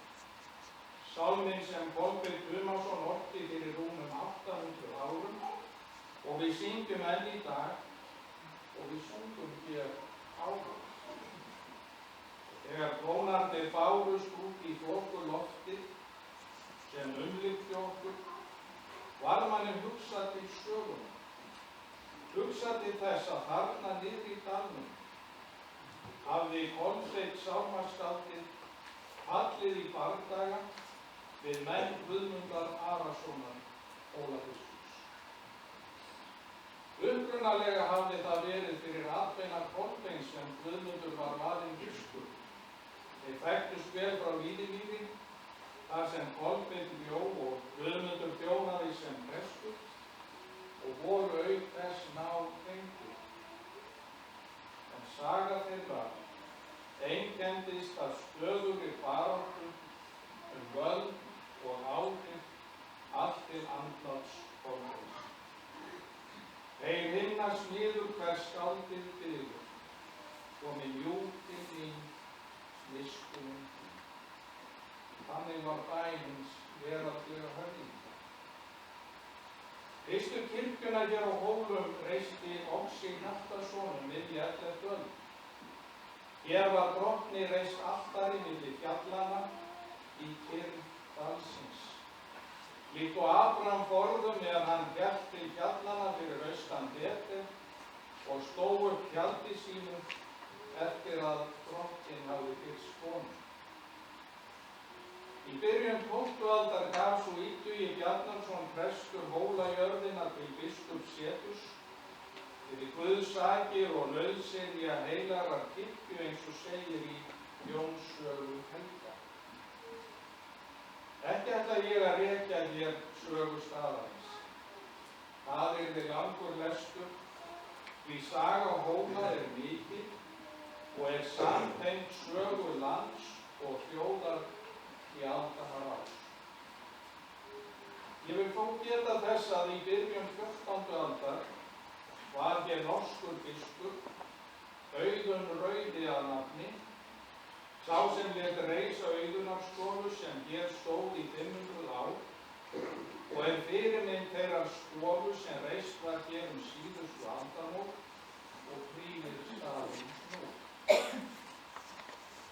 Sálminn sem Kolbeinn Tumason orti fyrir rúmum 800 árum og við syngjum enn í dag og við sungum hér áður. Þegar tónarnir bárust út í þokuloftið sem umlykti okkur, var manni hugsað til söguna. Hugsað til þess að þarna niðri í dalnum hafði Kolbeinn sálmaskáldið fallið í bardaga við menn Guðmundar Arasonar Hólabiskups. Upprunalega hafði það verið fyrir atbeina Kolbeins sem Guðmundur var valinn biskup. Þeir þekktust vel frá Víðimýri, þar sem Kolbeinn bjó og Guðmundur þjónaði sem prestur og voru auk þess nátengur. En saga þeirra einkendist af stöðugri baráttu völd og áhrif allt til andláts Kolbeins. Þeir hinnast niður hver skáldið byður, komi mjúk inn í listunum. Þannig var bænins veraldlega höfðingja. Fyrstu kirkjuna hér á Hólum reisti Oxi Hjartarson miðja 11. öld. Hér var drottni reist altari milli fjallana í kyrrð dalsins. Líkt og Abraham forðum meðan hann hélt til fjallana fyrir austan Betel og stóð upp tjaldi sínu eftir að drottinn hafði fyrst komið. Í byrjun 12. aldar gaf svo Illugi Bjarnason prestur Hólajörðina til biskups Seturs fyrir Guðs sakir og nauðsynja heilagar kirkju eins og segir í Jóns sögu helga. Ekki ætla ég að rekja hér sögu staðarins. Það yrði langur lestur, því saga Hóla mikil og samtengt sögu lands og þjóðar í aldanna rás. Ég vil þó geta þess að í byrjun 14. aldar var hér norskur biskup, Auðun rauði að nafni, sá sem lét reisa Auðunarstofu sem hér stóð í 500 ár og fyrirmynd þeirrar stofu sem reist var hér síðustu aldamót og prýðir staðinn nú.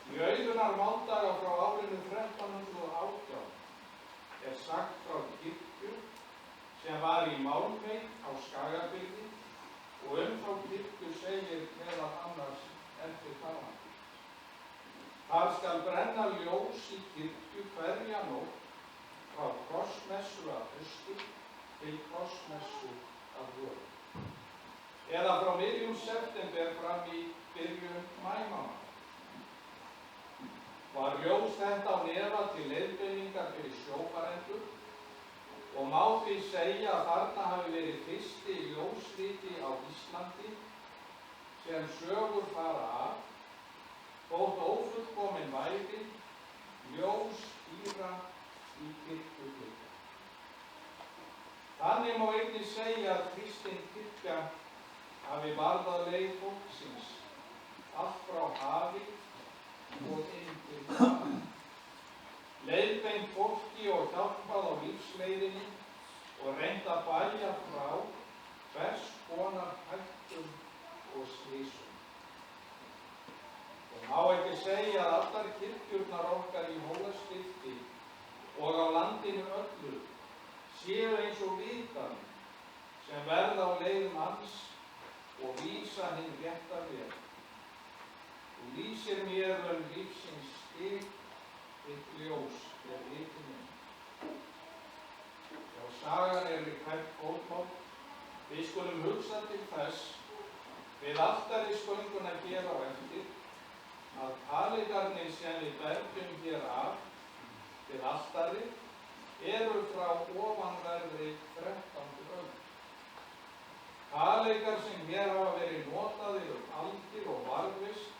Í Auðunar máldaga frá árinu 1318 sagt frá kirkju sem var í Málmey á Skagafirði og þá kirkju segir meðal annars eftirfarandi. í kirkju hverja nótt frá krossmessu að hausti til krossmessu að vori. Eða frá miðjum september fram í byrjun maímánaðar. Var ljós þetta á nefa til leiðbeiningar fyrir sjófarendur og má því segja að þarna hafi verið fyrsti ljósriti á Íslandi sem sögur fara af, þótt ófullkomin væri, ljós skíra í kirkjuglugga. Þannig má einnig segja að kristin kirkja hafi varðað leið fólksins, allt frá hafi og inn til hafa. Leiðbeint fólki og hjálpað á lífsleiðinni og reynt að bæja frá hvers konar hættum og slysum. Og má ekki segja að allar kirkjurnar okkar í Hólastifti og á landinu öllu séu eins og vitan sem verða á leið manns og vísa hinn rétta veg. Þú lýsir mér lífsins stig, þitt ljós liti minn. Já, sagan í hvert fótmál. Við skulum hugsa til þess við altarisgönguna hér á eftir að taligarnir sem við bergjum hér af við altari eru frá ofanverðri 13. öld. Talegar sem hér hafa verið notaðir aldir og varðvist,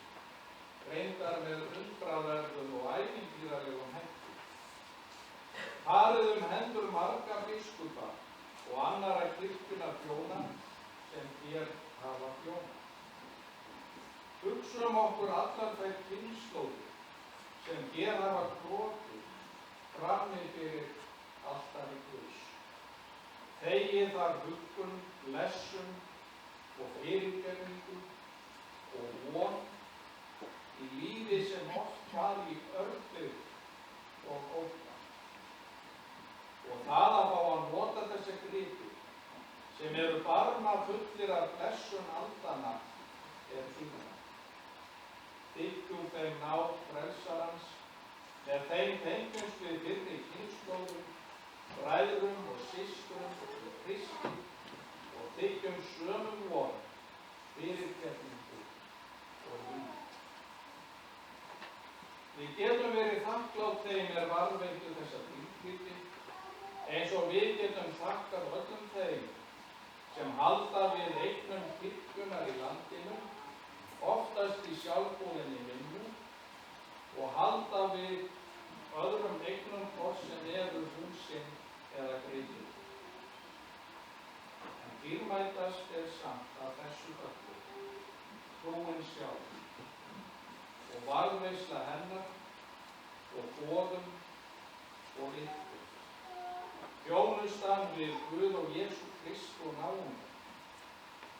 reyndar með undraverðum og ævintýralegum hætti. Farið hendur marga biskupa og annarra kirkjunnar þjóna sem hér hafa þjóna. Hugsum okkur allar þær kynslóðir sem hér hafa krotið frammi fyrir altari Guðs. Þegið þar huggun, blessun og fyrirgefningu og von í lífi sem oft var í örbirgð og ótta. Og það að fá að nota þessa gripi sem eru barmafullir af blessun aldanna fína. Þykjum þeim náð frelsarans, þegar þeim tengjumst við fyrri kynslóðum, bræðrum og systrum í Kristi og þykjum sömu von, fyrirgefningu og líf. Við getum verið þakklát þeim varðveittu þessa þingkviti, eins og við getum þakkað öllum þeim sem halda við eignum kirkjunnar í landinu, oftast í sjálfboðinni vinnu, og halda við öðrum eignum hvort sem eru húsin eða gripir. En dýrmætast samt af þessu öllu, trúin sjálf og varðveisla hennar og boðum og vitni. Þjónustan við Guð og Jesú Krist og náunga.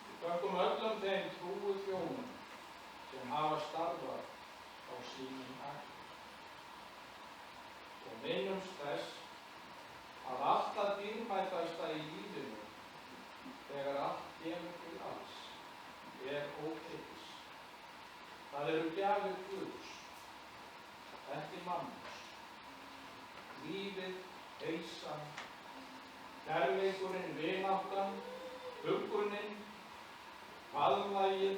Við þökkum öllum þeim trúu þjónum sem hafa starfað á sínum akri. Og minnumst þess að allt það dýrmætasta í lífinu, þegar allt kemur til alls, ókeypis. Það eru gjafir Guðs, ekki mannans. Lífið, heilsan, kærleikurinn, vináttan, huggunin, faðmlagið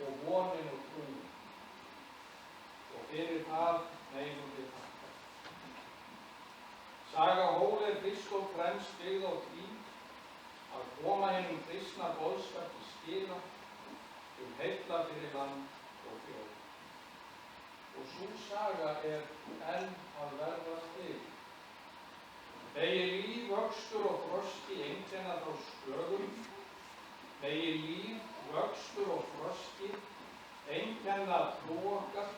og vonin og trúin. Og fyrir það megum við þakka. Saga Hól fyrst og fremst byggð á því að koma hinum kristna boðskap til skila til heilla fyrir land og þjóð. Og sú saga enn að verða til. Megi líf, vöxtur og frosti einkenna þá stöðum. Megi líf, vöxtur og frosti einkenna trú okkar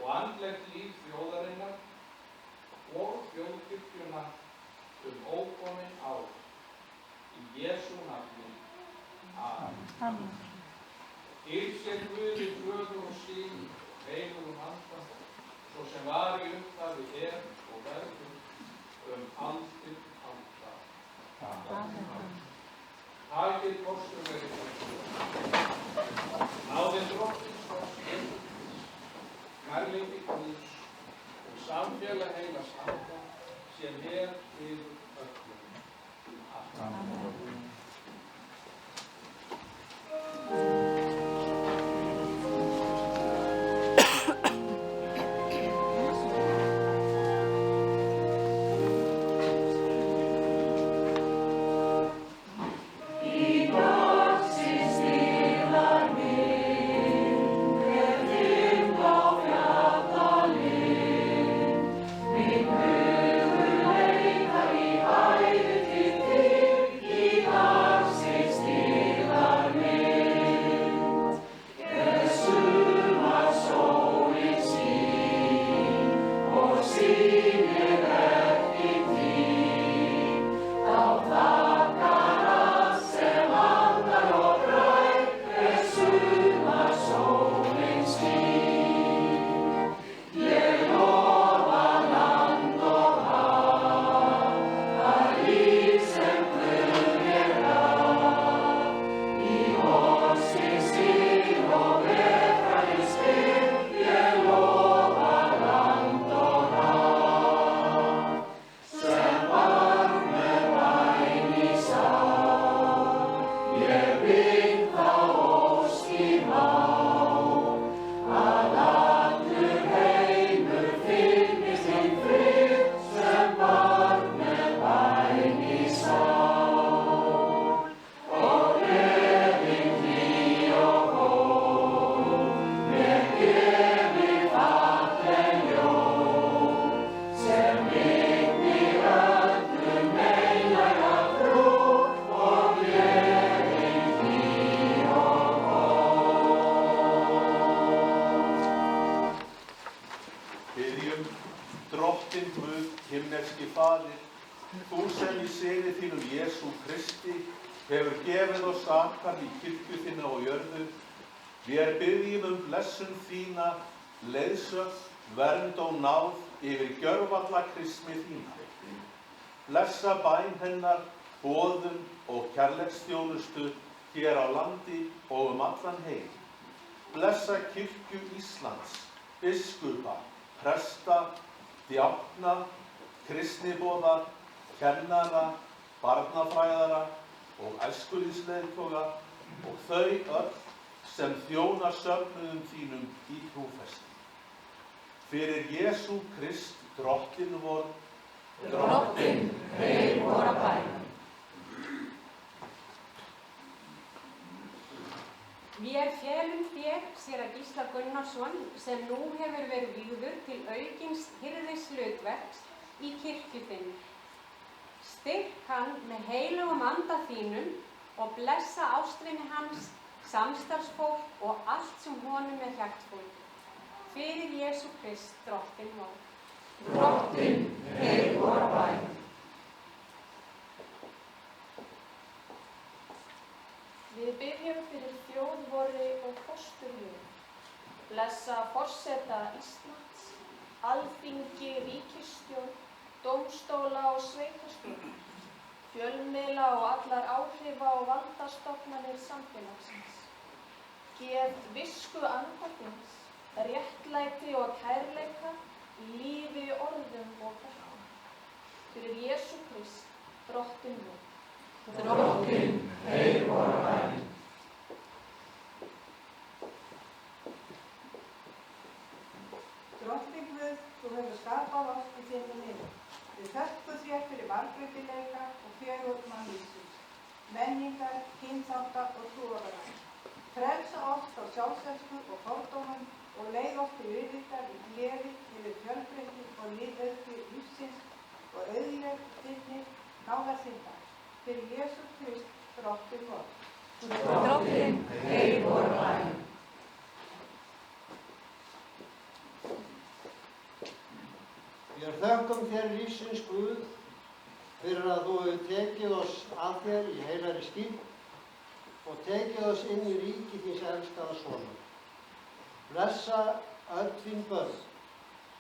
og andlegt líf þjóðarinnar og þjóðkirkjuna ókomin ár. Í Jesú nafni. Amen. Til sér Guði, Föður og Son, heilugum anda, svo sem var í upphafi og verður aldir alda. Amen. Takið kostur verið náðið Drottins og skilur, kærleiki Guðs félag heilags anda sé með yfir öllum. Amen. Blessa bæn hennar, boðun og kærleiksþjónustu hér á landi og allan heim. Blessa kirkju Íslands, biskupa, presta, djákna, kristniboða, kennara, barnafræðara og æskulýðsleiðtoga og þau öll sem þjóna söfnuðum þínum í trúfesti. Fyrir Jesú Krist, Drottinn vor, Drottinn, heyr vora bæn. Vér felum þér, séra Gísla Gunnarsson, sem nú hefur verið vígður til aukins hirðishlutverks í kirkju þinni. Styrk hann með heilugum anda þínum og blessa ástrími hans, samstarfsfólk og allt sem honum hjartfólk. Fyrir Jesú Krist, Drottinn vor. Drottinn, heyr vora bæn. Við biðjum fyrir þjóð vorri og fósturlögum. Blessa forseta Íslands, alþingi, ríkisstjórn, dómstóla og sveitarstjórn, fjölmiðla og allar áhrifa og valdastofnanir samfélagsins. Gef visku andvarins, réttlæti og kærleika í lífi, orðum og verkum. Fyrir Jesú Krist, Drottinn vor. Drottinn, heyr vora bæn. Drottinn Guð, þú hefur skapað oss í þinni mynd. Við þökkum þér fyrir margbreytileika og fegurð mannlífsins, menningar, kynþátta og trúarbragða. Frelsa oss frá sjálfselsku og fordómum og leið oss til auðvitað í gleði yfir fjölbreytni og lýðauðgi lífsins og auðleg þinni náðarþinda. Fyrir Jesú Krist, Drottinn vor. Drottinn, heyr vora bæn. Við þökkum þér lífsins Guð fyrir að þú hefur tekið oss að þér í heilagri skírn og tekið oss inn í ríki þíns elskaða sonar. Blessa öll þín börn,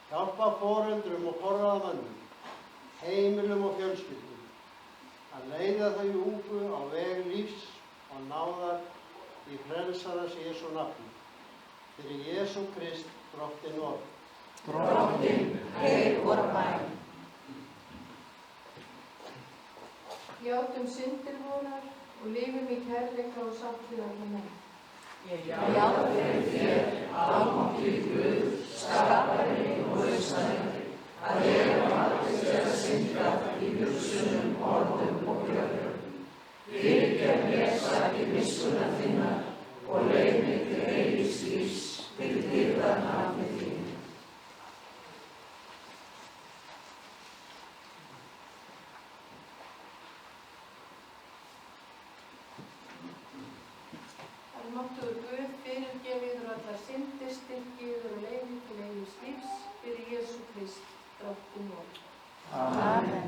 hjálpa foreldrum og forráðamönnum, heimilum og fjölskyldum, að leiða þau ungu á veg lífs og náðar í frelsarans Jesú nafni. Fyrir Jesú Krist, Drottinn vor. Drottinn, heyr vora bæn. Játum syndir vorar og lifum í kærleika og sátt við alla menn. Ég játa fyrir þér, almáttugi Guð, skapari og lausnari, að ég hef aldrei þeirra syndað í hugsunum, orðum og gjörðum. Fyrirgef mér sakir miskunnar þinnar og leið mig til eilífs lífs, til dýrðar nafni þínu. Almáttugur Guð, fyrirgef yður allar syndir, styrki yður og leiði til eilífs lífs fyrir Jesú Krist, drottinn vor. Amen.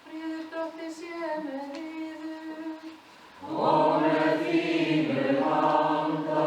Friður Drottins sé með yður. Og með þínu anda.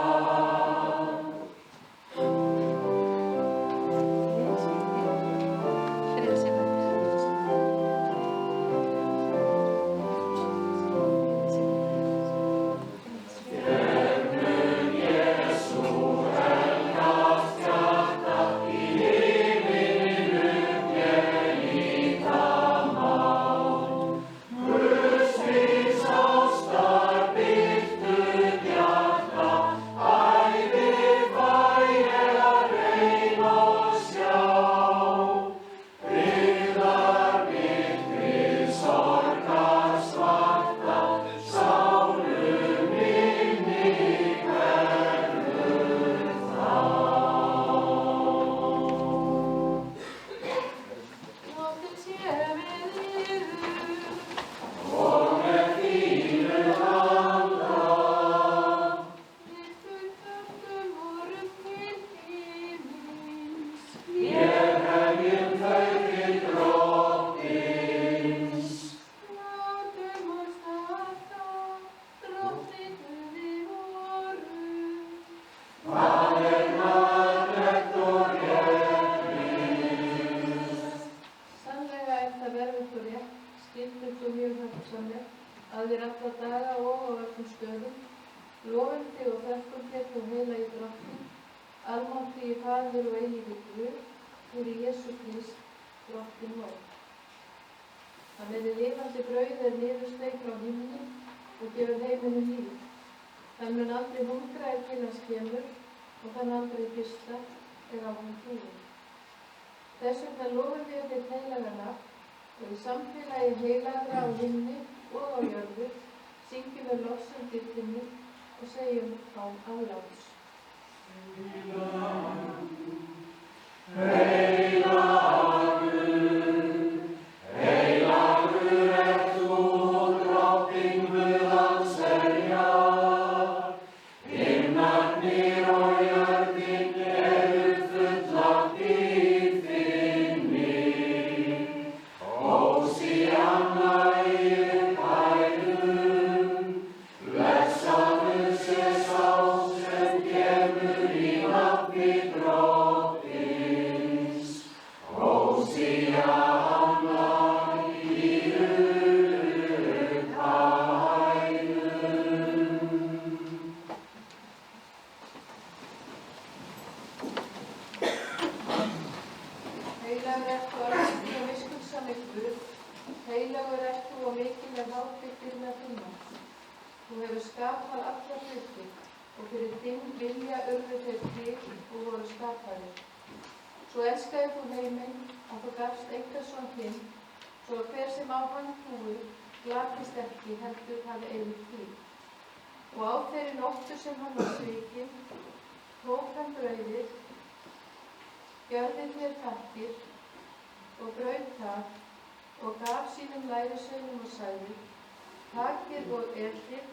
að þér alla daga og á öllum stöðum, lofum þig og þökkum þér þú heilagi Drottinn, almáttugir Faðir og eilífur Guð, fyrir Jesú Krist, Drottinn vor. Hann er lifandi brauð niðursteig frá himni og gefur heiminum líf. Hann mun aldrei hungra ef til hans kemur og þann aldrei fyrsta eða á hann trúir. Þess vegna lofum við þitt heilaga nafn og í samfélagi heilagra á himni og á jörðu syngjum við lofsum til þinni og segjum án afláts. Heilagur ert þú, Drottinn Guð allsherjar. Himnarnir og jörðin eru full af dýrð þinni. Hósíanna í upphæðum, blessaður sé sá sem kemur í nafni Drottins. Hósíanna í upphæðum. Heilagur ert þú almáttugur og miskunnsamur Guð, heilagur ert þú og mikil er hátign með þinna. Þú hefur skapað alla hluti og fyrir þinn vilja urðu þeir til og voru skapaðir. Svo elskaði þú heiminn að þú gafst einhverson þinn, svo að hver sem á hann trúir glatist ekki heldur hafi eilíft líf. Og á þeirri nóttu sem hann var svikinn, tók hann brauðið, gjörði þér þakkir og braut það og gaf sínum lærisveinum og sagði: Takið og etið,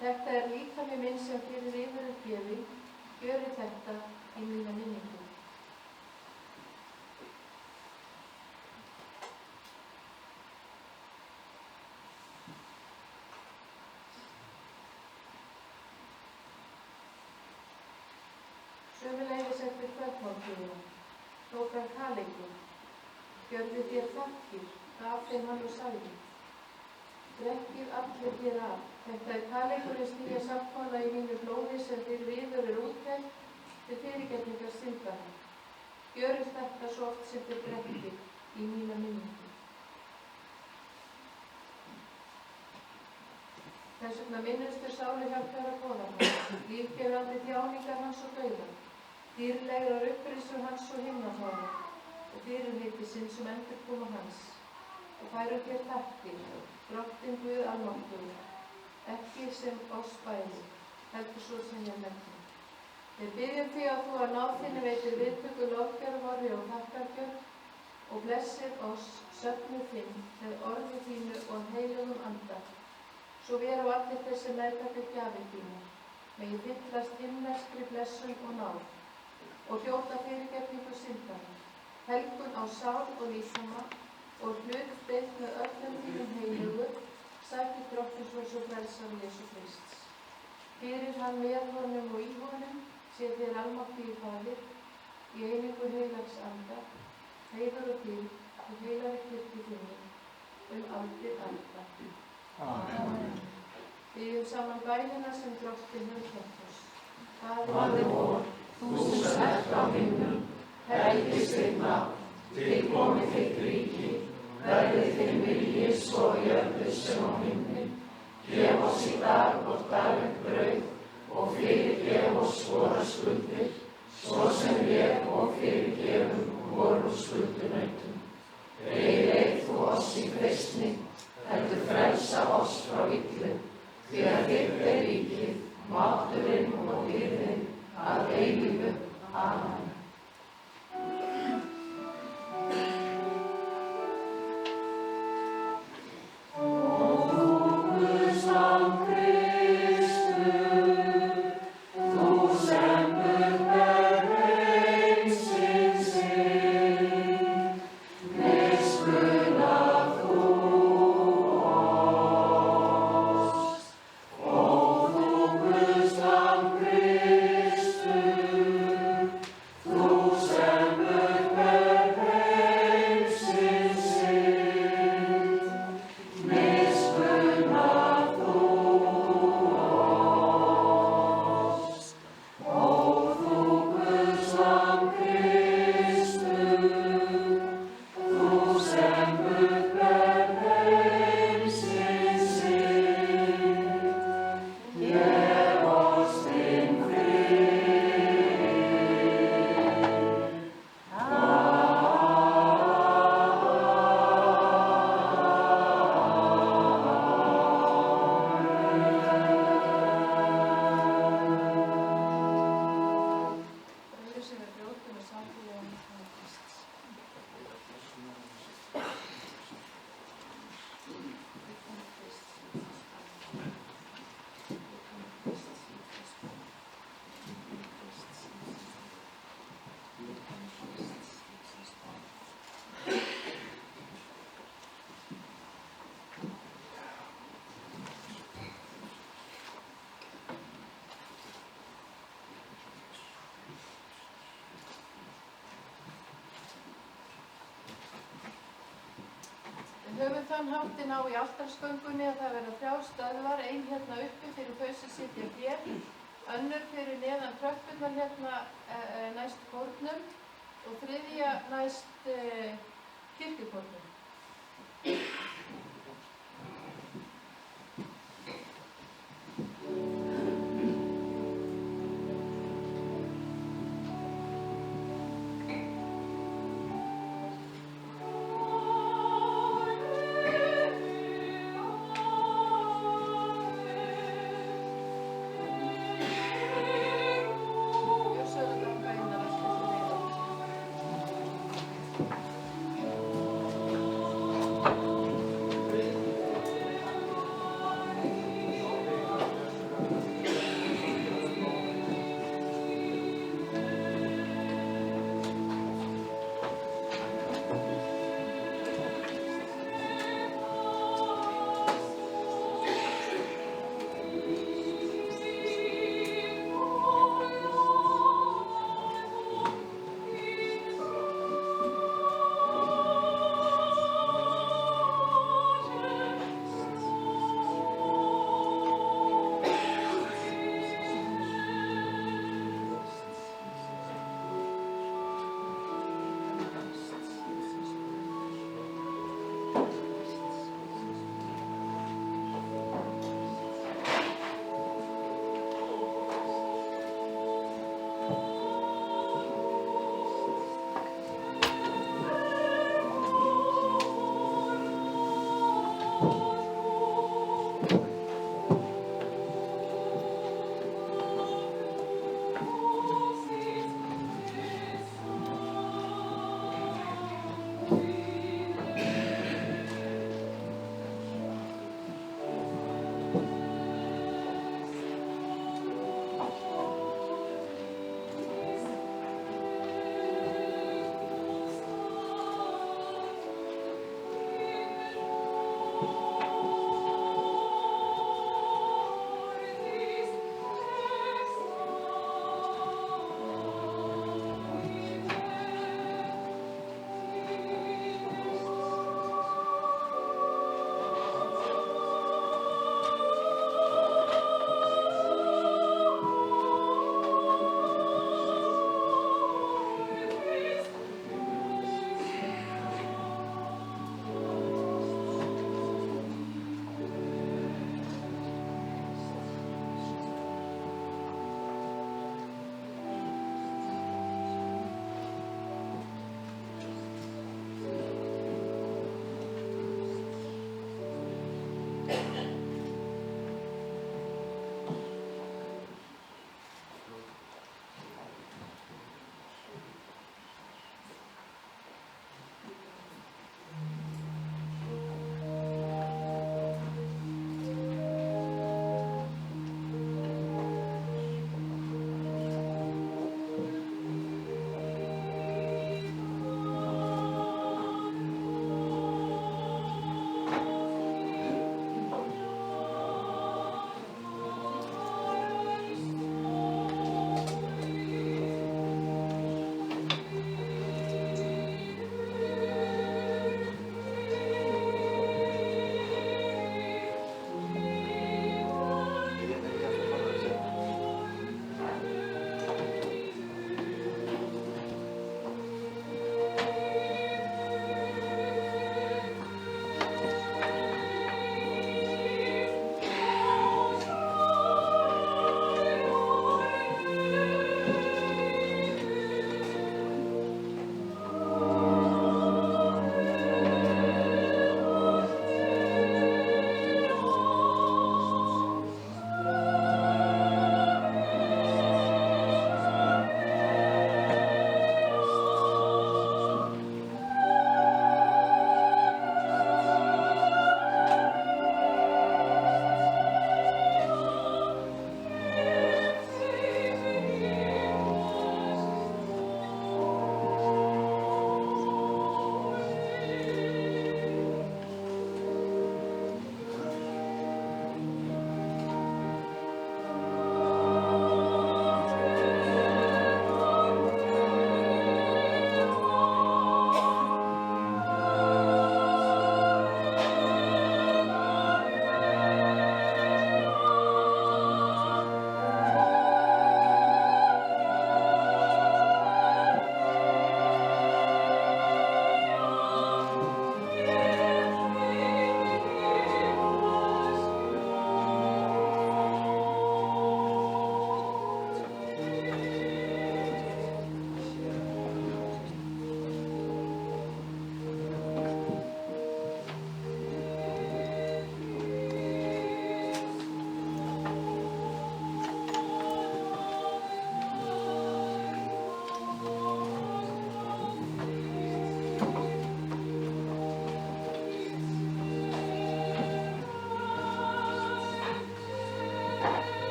þetta er líkami minn sem fyrir yður er gefinn, gjörið þetta í mína minningu. Sömuleiðis eftir kvöldmáltíðina tók hann kaleikur, gjörði þér þakkir, gaf þeim hann og sagði: Drekkið allir þér af, þetta er kaleikurins nýja sáttmála í mínu blóði sem fyrir yður er útfellt til fyrirgefningar syndanna. Gjörið þetta svo oft sem þið drekkið í mína minningu. Þess vegna minnumst þér sáluhjálplegra boðarmanns, lífgefandi þjáningar hans og dauðan, dýrlegrar upprisur hans og himnafána og fyrirheiti sinn sem endurkoma hans. Og færum þér þakkir, Drottinn Guð almáttugur, ekki sem oss bæði, heldur svo sem ég nefni. Við byggjum því að þú að náð þinni veitir viðtöku lofgjörvorri og þakkargjörð og blessir oss söfnu þinn með orði þínu og heilugum anda. Svo veru allir þessi meðtaka gjafir þínar, megi fyllast himneskri blessun og náð og hljóta fyrirgefningu syndanna, helgun á sál og líkama og hlutdeild með öllum þínum heilugu, sækir Drottins og frelsar Jesú Krists. Fyrir hann með honum og í honum, sé þér almáttugir Faðir, í einingu heilags anda, heiður og dýrð og heilagri kirkju þinni, aldir alda. Amen. Byggjum saman bænina sem Drottinn hefur kennt oss. Faðir vor, þú sem ert á himnum, helgist þitt nafn, tilkomið þitt ríki, verði þinn vilji svo á jörðu sem á himni. Gef oss í dag vort daglegt brauð og fyrirgef oss våra skuldir, svo sem við og fyrirgefum vorum skuldunautum. Leið þú oss í freistni, heldur frelsa oss frá illu, því að þitt ríkið, mátturinn og dýrðin að eilífu. Amen. Höfum þann háttinn á í altarsgöngunni að það verða 3 stöðvar, ein hérna uppi fyrir þau sem sitja hér, önnur fyrir neðan tröppurnar hérna næst kórnum og þriðja næst kirkjukórnum.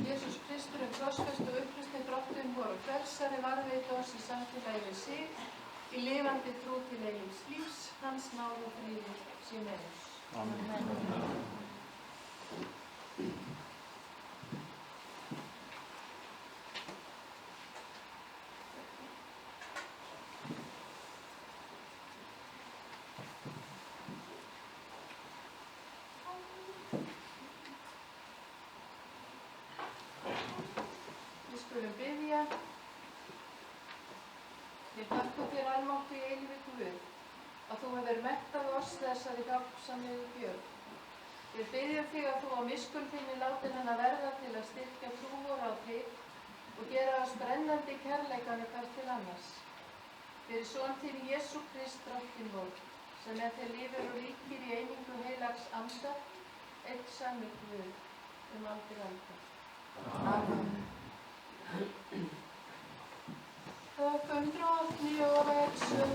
Jesús Kristur krossfest og uppreisni drottinn voru frelsari varðveitt oss í samfélagi við sig, í lifandi trú til eilífs lífs, hans náð og friður sé með oss. Amen. Við skulum biðja. Við þakkum þér almáttugi eilífi Guð, að þú hefur mettað oss þessari hjálpsamlegu gjöf. Við biðjum þig að þú á miskunn þinni látin hana verða til að styrkja trú vor á þig og gera oss brennandi kærleikanum hvert til annars. Fyrir son þín Jesú Krist drottinn vor, sem með þér lifir og ríkir í einingu heilags anda, einn sannur Guð aldir alda. Amen. Þökkum drottni og vexum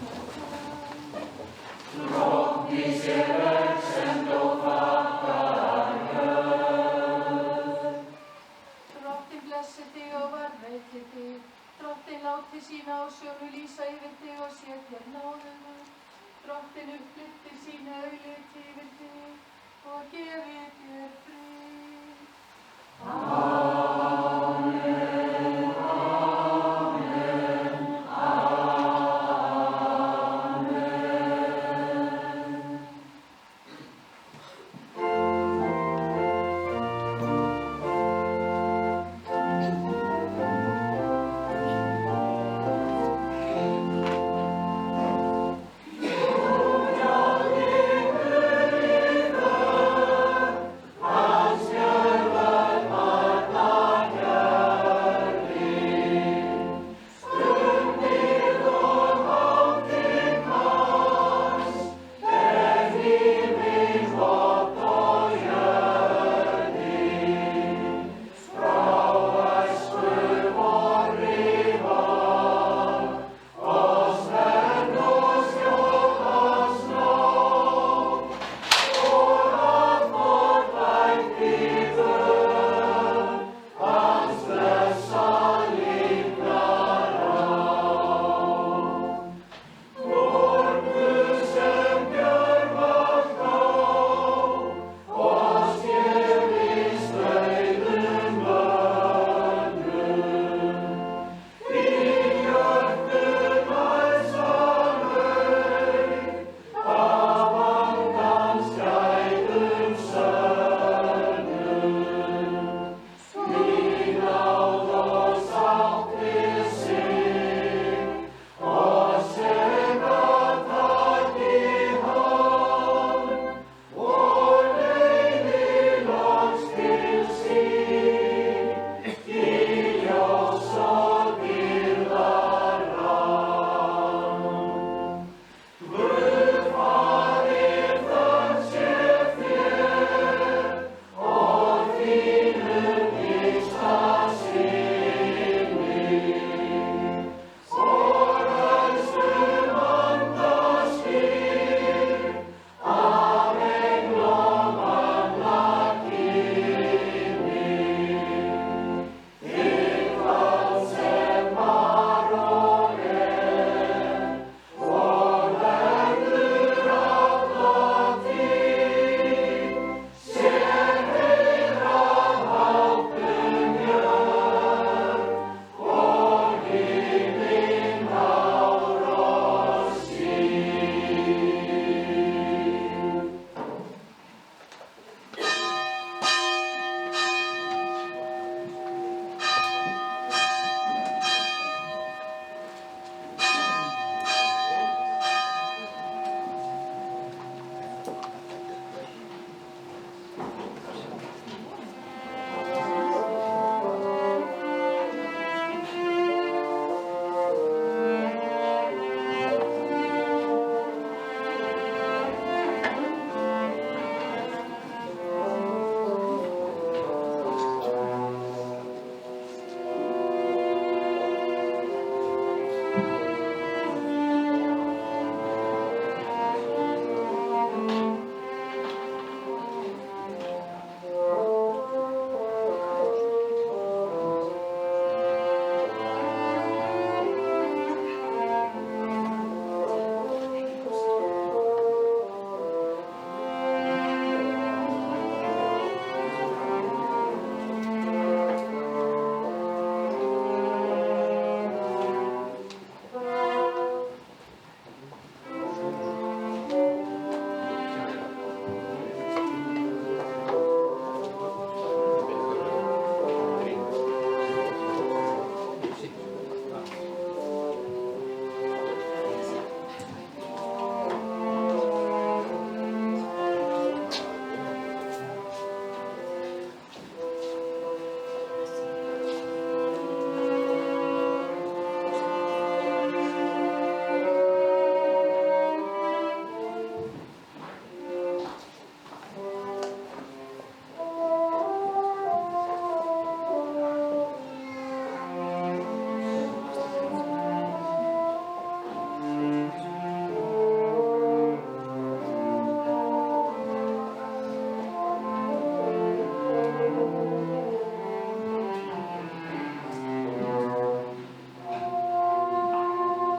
Drottni sé vexend og þakkar gjörð. Drottinn blessi þig og varðveiti þig. Drottinn láti sína ásjónu lýsa yfir þig og sé þér náðugur. Drottinn upplyfti sína augliti yfir þig og gefi þér frið. Amen.